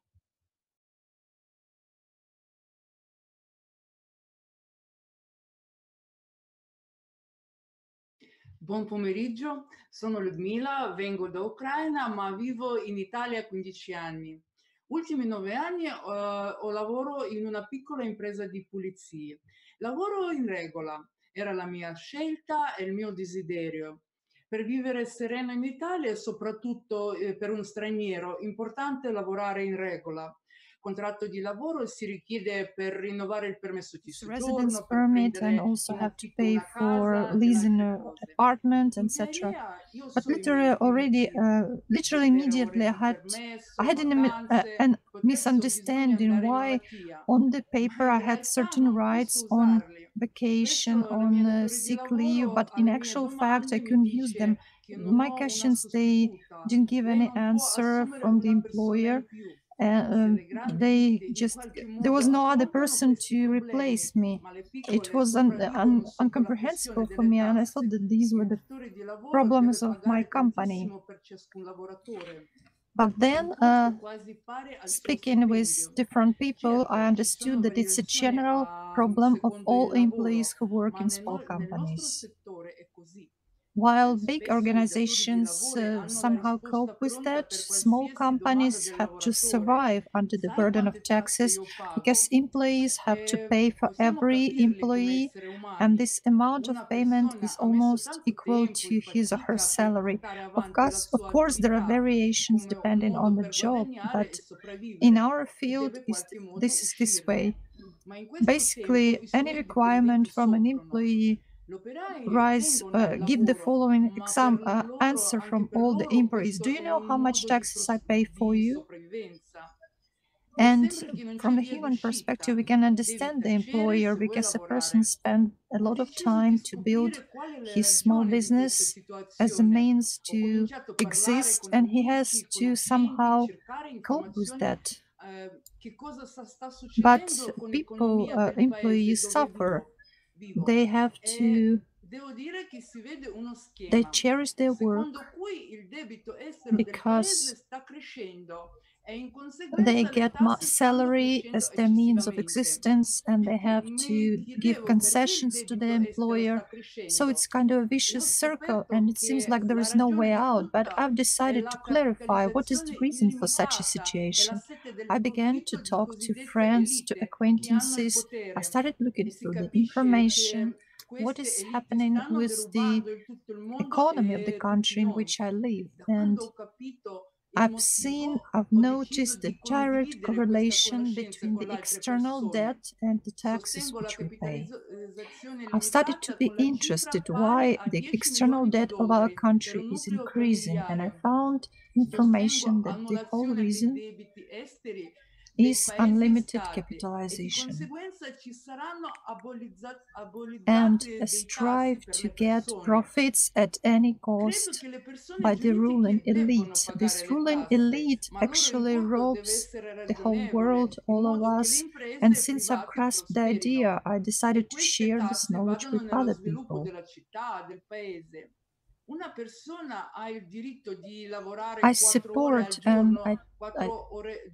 Buon pomeriggio, sono Ludmila, vengo da Ucraina, ma vivo in Italia 15 anni. Ultimi 9 anni lavoro in una piccola impresa di pulizie. Lavoro in regola, era la mia scelta e il mio desiderio. Per vivere sereno in Italia e soprattutto per un straniero, importante lavorare in regola. Contratto di lavoro si richiede per rinnovare il permesso di soggiorno, residence permit and also have to pay for leasing an apartment, etc. But literally already, literally immediately, I had a misunderstanding why on the paper I had certain rights on vacation, on sick leave, but in actual fact I couldn't use them. My questions, they didn't give any answer from the employer. There was no other person to replace me. It was incomprehensible for me, and I thought that these were the problems of my company. But then, speaking with different people, I understood that it's a general problem of all employees who work in small companies. While big organizations somehow cope with that, small companies have to survive under the burden of taxes because employees have to pay for every employee, and this amount of payment is almost equal to his or her salary. Of course, there are variations depending on the job, but in our field, this is this way. Basically, any requirement from an employee give the following answer from all the employees. Do you know how much taxes I pay for you? And from a human perspective, we can understand the employer because a person spent a lot of time to build his small business as a means to exist, and he has to somehow cope with that. But people, employees suffer. They have to, they cherish their work because they get salary as their means of existence, and they have to give concessions to the employer. So it's kind of a vicious circle, and it seems like there is no way out. But I've decided to clarify what is the reason for such a situation. I began to talk to friends, to acquaintances. I started looking through the information, what is happening with the economy of the country in which I live. And I've noticed the direct correlation between the external debt and the taxes which we pay. I've started to be interested why the external debt of our country is increasing, and I found information that the whole reason is unlimited capitalization and a strive to get profits at any cost by the ruling elite. This ruling elite actually robs the whole world, all of us, and since I've grasped the idea, I decided to share this knowledge with other people. Una persona ha il diritto di lavorare I 4 ore al support and giorno, 4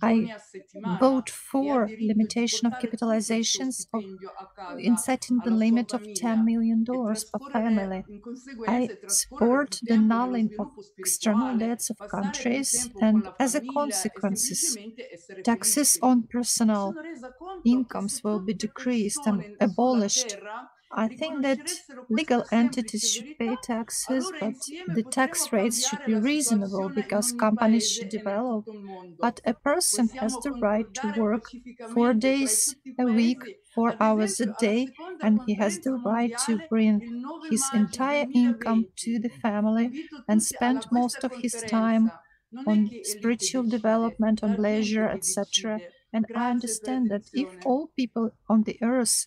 giorni I a settimana vote e ha for diritto di limitation of portare tutto il suo capitalizations stipendio a in casa setting the alla sua limit of $10 famiglia million e per trascorrere family. in I conseguenza e trascorrere support più the tempo nello nulling of sviluppo external spirituale, debts of passare più countries, tempo con and la as a famiglia e consequence, semplicemente essere taxes felici. on Mi personal sono resa conto che incomes se will be tutte decreased and persone sulla abolished. terra I think that riconosceressero legal questa entities semplice should verità, pay taxes, allora but insieme the potremo tax rates should cambiare be la reasonable situazione in because ogni companies paese should e nel develop. tutto il mondo. But a person has Possiamo the right to concordare work 4 pacificamente tra i days tutti i a week, paesi, 4 ad hours a esempio alla day, seconda and he has conferenza the right to mondiale bring il 9 his maggio entire income to 2020. the family Invito and tutti spend most questa of his time conferenza. Non è on che elite spiritual decide, development, on la gente leisure, che etc. decide. And I Grazie per understand that if l'attenzione. all people on the earth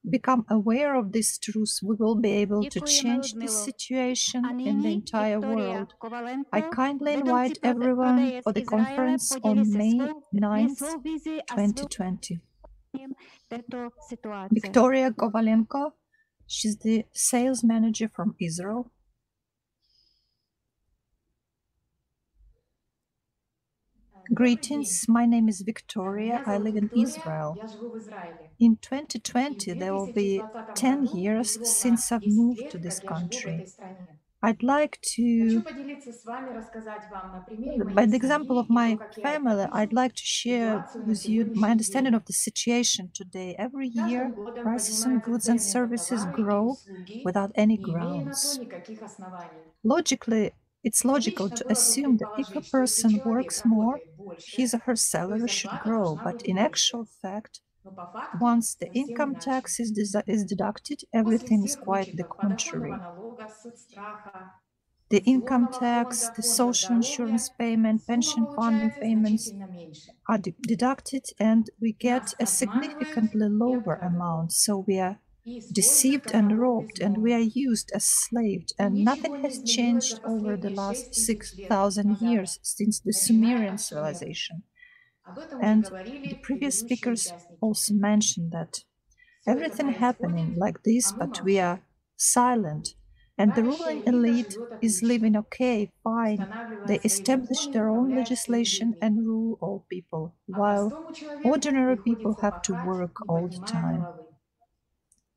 become aware of this truth, we will be able to Дякуємо, change the Людмило. situation А in the нині entire Вікторія world. I Коваленко, kindly ведомці invite everyone продає for з the Ізраїля, conference on поділися May 9th, свою візію, а свою 2020. тето ситуацію. Victoria Kovalenko, she's the sales manager from Israel. Greetings, my name is Victoria. I live in Israel. In 2020, there will be 10 years since I've moved to this country. I'd like to, by the example of my family, I'd like to share with you my understanding of the situation today. Every year, prices on goods and services grow without any grounds. Logically, it's logical to assume that if a person works more, his or her salary should grow, but in actual fact, once the income tax is deducted, everything is quite the contrary. The income tax, the social insurance payment, pension funding payments are deducted, and we get a significantly lower amount. So we are deceived and robbed, and we are used as slaves, and nothing has changed over the last 6,000 years since the Sumerian civilization. And the previous speakers also mentioned that everything happening like this, but we are silent. And the ruling elite is living okay, fine. They establish their own legislation and rule all people, while ordinary people have to work all the time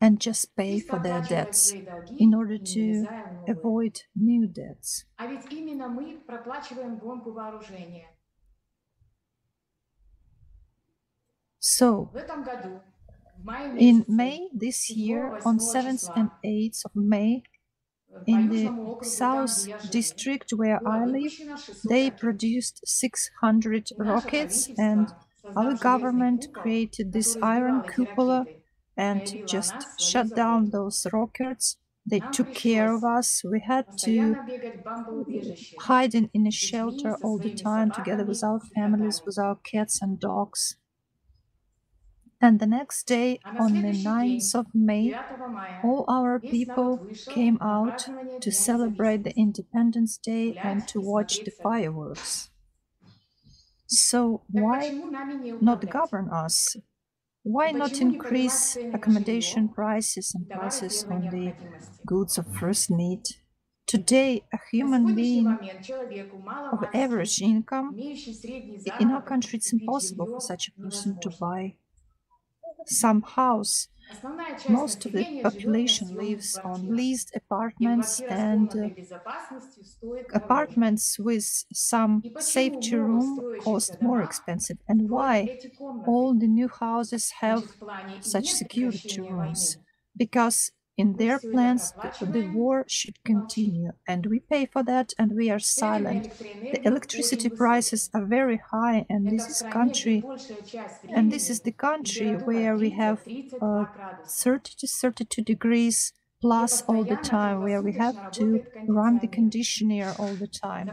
and just pay for their debts in order to avoid new debts. So, in May this year, on 7th and 8th of May, in the South District where I live, they produced 600 rockets, and our government created this iron cupola and just shut down those rockets. They took care of us. We had to hide in a shelter all the time together with our families, with our cats and dogs. And the next day, on the 9th of May, all our people came out to celebrate the Independence Day and to watch the fireworks. So why not govern us? Why not increase accommodation prices and prices on the goods of first need? Today, a human being of average income, in our country, it's impossible for such a person to buy some house. Most of the population lives on leased apartments, and apartments with some safety room cost more expensive. And why all the new houses have such security rooms? Because in their plans, the war should continue, and we pay for that, and we are silent. The electricity prices are very high, and this is the country where we have 30 to 32 degrees plus all the time, where we have to run the conditioner all the time.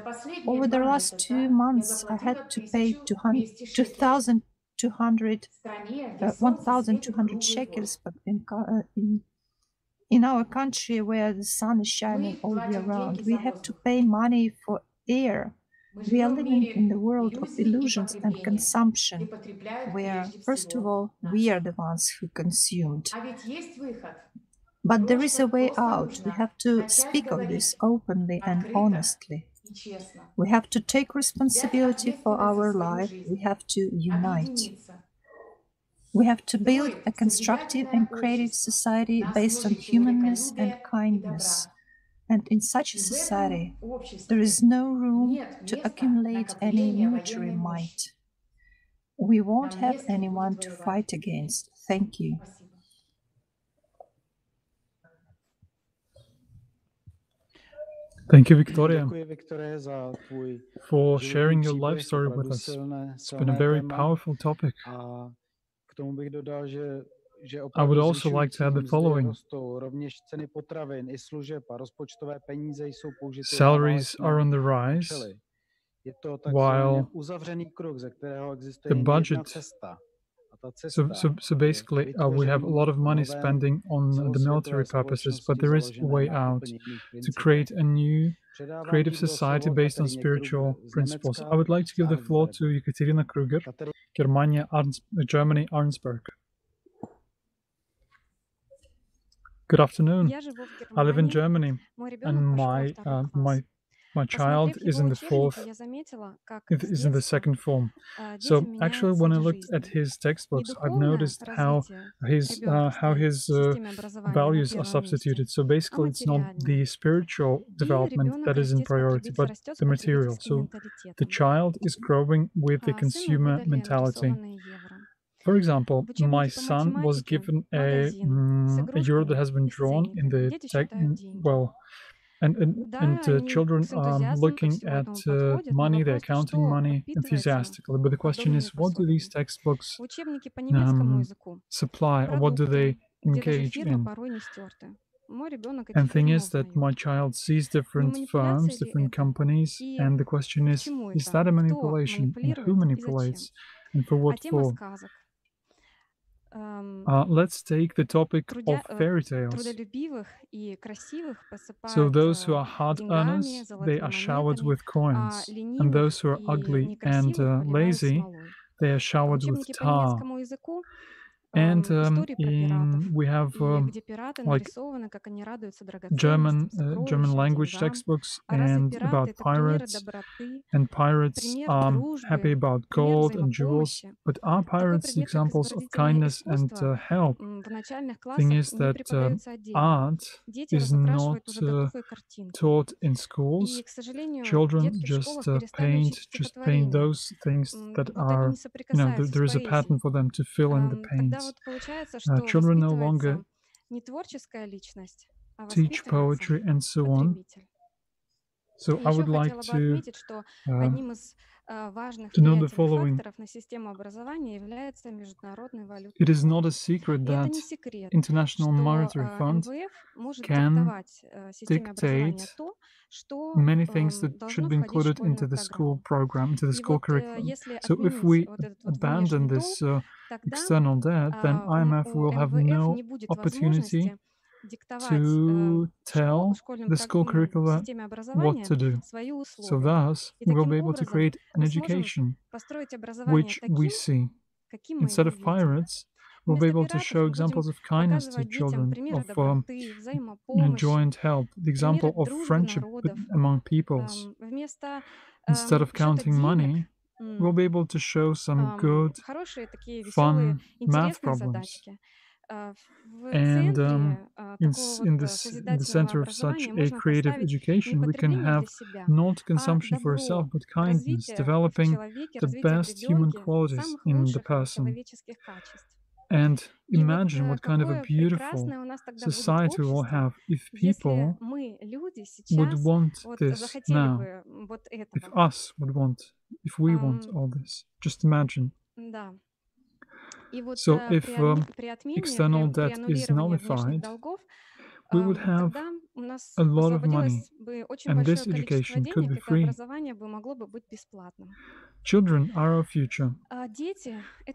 Over the last 2 months, I had to pay 1,200 shekels in our country where the sun is shining all year round. We have to pay money for air. We are living in the world of illusions and consumption, where, first of all, we are the ones who consumed. But there is a way out. We have to speak of this openly and honestly. We have to take responsibility for our life. We have to unite. We have to build a constructive and creative society based on humanness and kindness. And in such a society, there is no room to accumulate any military might. We won't have anyone to fight against. Thank you. Thank you, Victoria, Děkuji, Viktorie, za tvůj for životní sharing your příběh, life story with opravdu us. silné It's been a very téma. powerful topic. A k tomu bych dodal, že I would opravdu also like to add the mzdy following. rostou, rovněž ceny potravin i služeb a rozpočtové peníze jsou použity na Salaries are on válečné the rise, účely. Je to while takzvaný uzavřený kruh, ze kterého existuje the jen jedna budget. cesta. A ta cesta So basically, we have a lot of money spending on the military purposes, but there is a way out to create a new creative society based on spiritual principles. I would like to give the floor to Ekaterina Kruger, Germany, Arnsberg. Good afternoon. I live in Germany, and my child is in the second form. So actually, when I looked at his textbooks, I've noticed how his values are substituted. So basically, it's not the spiritual development that is in priority, but the material. So the child is growing with the consumer mentality. For example, my son was given a euro that has been drawn in the and children are looking at money, they're counting money enthusiastically. But the question is, what do these textbooks supply, or what do they engage in? And thing is that my child sees different firms, different companies, and the question is that a manipulation? And who manipulates? And for what for? Let's take the topic of fairy tales. So those who are hard earners, they are showered with coins, and those who are ugly and lazy, they are showered with tar. And we have like German language textbooks and about pirates, and pirates are happy about gold and jewels. But are pirates examples of kindness and help? Thing is that art is not taught in schools. Children just paint those things that are, there is a pattern for them to fill in the paints. Children no longer teach poetry and so on. So I would like to know the following. It is not a secret that International Monetary Fund can dictate many things that should be included into the school program, into the school curriculum. So if we abandon this external debt, then IMF will have no opportunity to tell the school curricula what to do. So thus, we will be able to create an education which we see. Instead of pirates, we'll be able to show examples of kindness to children, of joint help, the example of friendship among peoples. Instead of counting money, we'll be able to show some good, fun math problems. And in the center of such a creative education, we can have not consumption for yourself, but kindness, developing the best human qualities in the person. And imagine what kind of a beautiful society we'll have if people would want this now. If we want all this. Just imagine. So if external debt is nullified, we would have a lot of money, and this education could be free. Children are our future.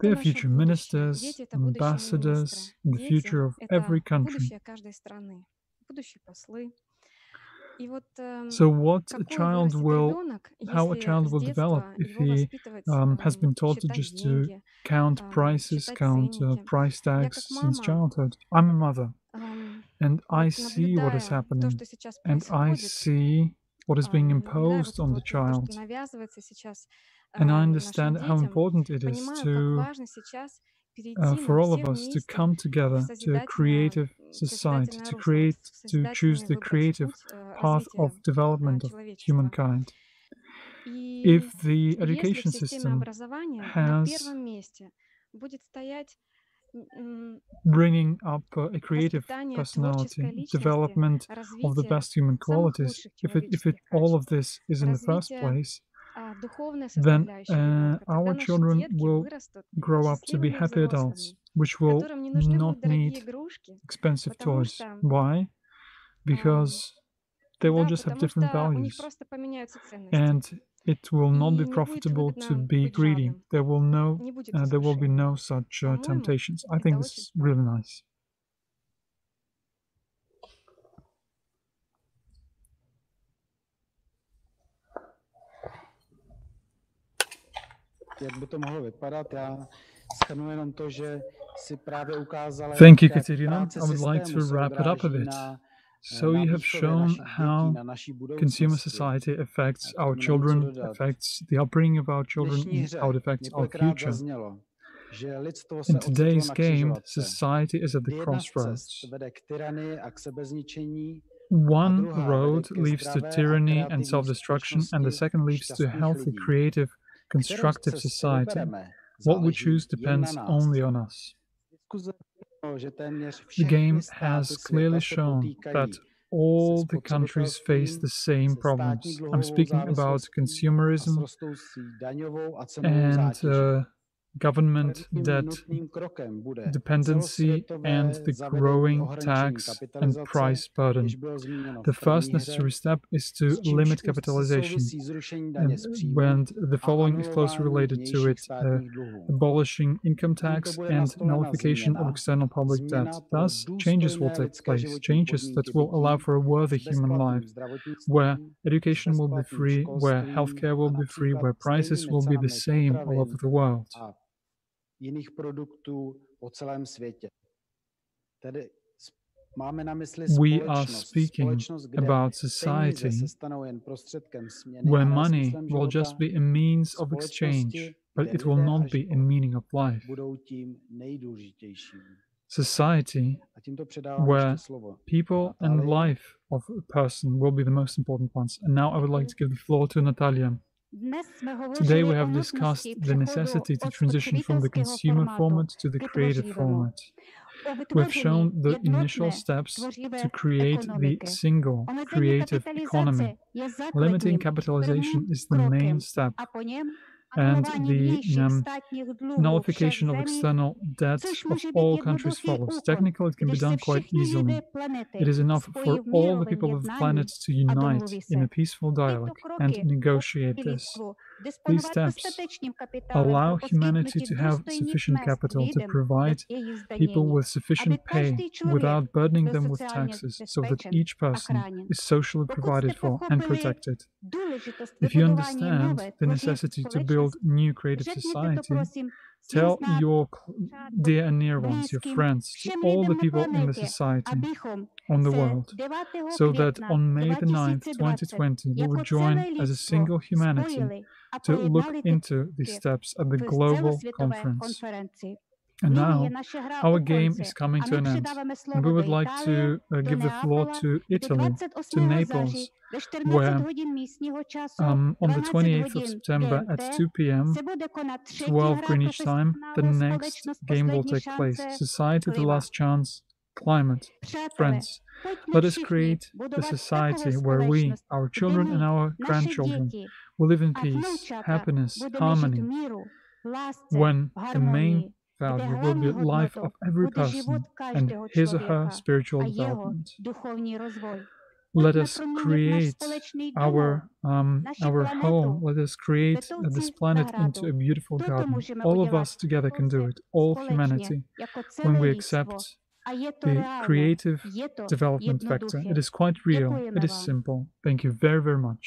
They are future ministers, ambassadors, and the future of every country. So how a child will develop if he has been taught just to count prices, count price tags since childhood. I'm a mother, and I Вот see what is наблюдая то, happening, что сейчас and I происходит, see what is being наблюдая imposed вот это on the вот то, что child. навязывается сейчас And I нашим understand how детям, important it is понимаю, как важно сейчас перейти for нам all of всем us to вместе come в together to a creative society, созидательное русло, вот в to choose созидательный the выбрать creative путь path of развития development of человечества. humankind. И If the если education в системе system образования на has первом месте будет стоять bringing up a creative воспитание personality, творческой личности, development of the развитие best human самых qualities, лучших if it человеческих all of качеств, this is in the first развитие place, духовной then составляющей ребенка, тогда our наши children детки will вырастут grow up to be счастливыми happy adults, взрослыми, which will которым не нужны not будут дорогие need игрушки, expensive потому toys. что Why? Because they will да, just have потому different что у них values, просто поменяются ценности, and it will not be и не будет profitable to выгодно be быть greedy. жадным, There will не будет be искушений. no such По-моему, temptations. I это think this очень is really здорово. nice. Jak by to mohlo vypadat? Já shrnu jenom to, že si právě ukázala, Thank you, jak Katerina. práce I would like systému to se wrap it up a odráží bit. na So you have výchově shown našich dětí, how na naší consumer budoucnosti. society affects K our tomu není co children, dodat. affects the upbringing of our V children, dnešní and hře how it affects our několikrát future. zaznělo, že lidstvo In se ocitlo today's na game, křižovatce, society is at the kdy jedna z crossroads. cest vede k tyranii a k sebezničení, One druhá road vede ke leads to zdravé a tyranny and kreativní self-destruction, and the společnosti second leads to a šťastných healthy, lidí. creative, Kterou z constructive cest si society. vybereme, What we záleží choose jen depends na nás. only on us. Diskuze ukázalo, že téměř The všechny game státy has světa clearly se shown that potýkají all se the countries face spotřebitelstvím, the same se problems. státní I'm dluhovou speaking about závislostí a s consumerism rostoucí daňovou a cenovou and zátěží. government Prvním debt nutným krokem bude dependency celosvětové and the zavedení growing ohraničení tax and kapitalizace, price burden. jež bylo zmíněno The v první first hře, necessary step is to s čímž limit úzce capitalization, souvisí zrušení daně z příjmu and the a following is closely anulování related to vnějších it, státních dluhů. abolishing income Tímto tax bude and nastolena nullification of změna, external public debt. změna pro Thus, changes will důstojné take lidské place, životní changes that podmínky will allow dětí for a worthy s human life, bezplatným zdravotnictvím, where s education will be bezplatným free, where školstvím healthcare a will be free, například where prices stejnými will be the cenami same all potravin over the world. a jiných produktů po celém světě. Tedy máme na mysli We are speaking společnost, kde about peníze society se stanou jen prostředkem směny where a ne money smyslem will života, just be a means of společnosti, exchange, but kde it will lidé not a be a život meaning of life. budou tím nejdůležitějším. Society A tímto předávám where ještě slovo people and Natálii. life of a person will be the most important ones. And now I would like to give the floor to Natalia. Dnes jsme Today hovořili we o have nutnosti discussed the přechodu necessity to od transition from the spotřebitelského consumer formátu format to the ke creative tvořivému. format. O We've vytvoření shown the initial jednotné steps tvořivé to create the ekonomiky. single Omezení creative kapitalizace economy. je Limiting základním capitalization prvním is the main krokem step, a po něm and anulování the vnějších státních dluhů všech nullification of zemí, external debt což of může být all countries jednoduchý follows. úkon, Technically, it can be když se done quite všichni easily. lidé planety It is enough spojí for v all the mírovém people of the jednání planet to a unite domluví in se. a peaceful dialogue Tyto and kroky negotiate umožní this. lidstvu These disponovat steps dostatečným kapitálem pro allow humanity poskytnutí to have důstojných sufficient mezd capital to lidem provide bez jejich people zdanění, with sufficient aby pay každý člověk without burdening byl them with sociálně taxes, so that bezpečen each a person chráněn. is socially Pokud provided jste for and pochopili protected. důležitost If you vybudování understand nové the tvořivé necessity to build společnosti, new creative řekněte to society, prosím tell svým známým, your přátelům, dear and near ones, your blízkým, friends, to všem all the lidem na people in the planetě, society, abychom on the se world, 9. so that května on May the 9th, 2020 2020, we jako would join celé as a lidstvo single humanity spojili a to look projednali into tyto these steps at the v global celosvětové conference. konferenci. And Nyní je now naše hra our u game konce is coming a to my an end. předáváme And slovo we would do like Itálie, to do give the floor Neapole, to kde Italy, to 28. Naples, září ve 14 where hodin místního času, on the 12 28th of hodin September at GMT, 2 p.m., se bude konat třetí 12 hra Greenwich time, the profesionálů next společnost game will poslední take place. šance Society, the klima. last chance, climate, Přátelé, friends. pojďme Let us všichni create the budovat society takovou where we, společnost, our kde children and my, our naše grandchildren, děti will live in a peace, vnoučata happiness, budeme harmony, žít v míru, v lásce, when v the main harmonii, kde value will hlavní be life hodnotou of every bude život person and každého his or her člověka spiritual a jeho development. duchovní rozvoj. Let Pojďme us proměnit náš create společný domov, naši our planetu, home. Let us create this kvetoucí planet zahradu. into a beautiful Toto garden. můžeme All of udělat us together can do pouze it. All společně, humanity. jako When celé we lidstvo. accept A je to the reálné, creative je to development factor, jednoduché. it is quite real. Děkujeme It is vám. simple. Thank you very, very much.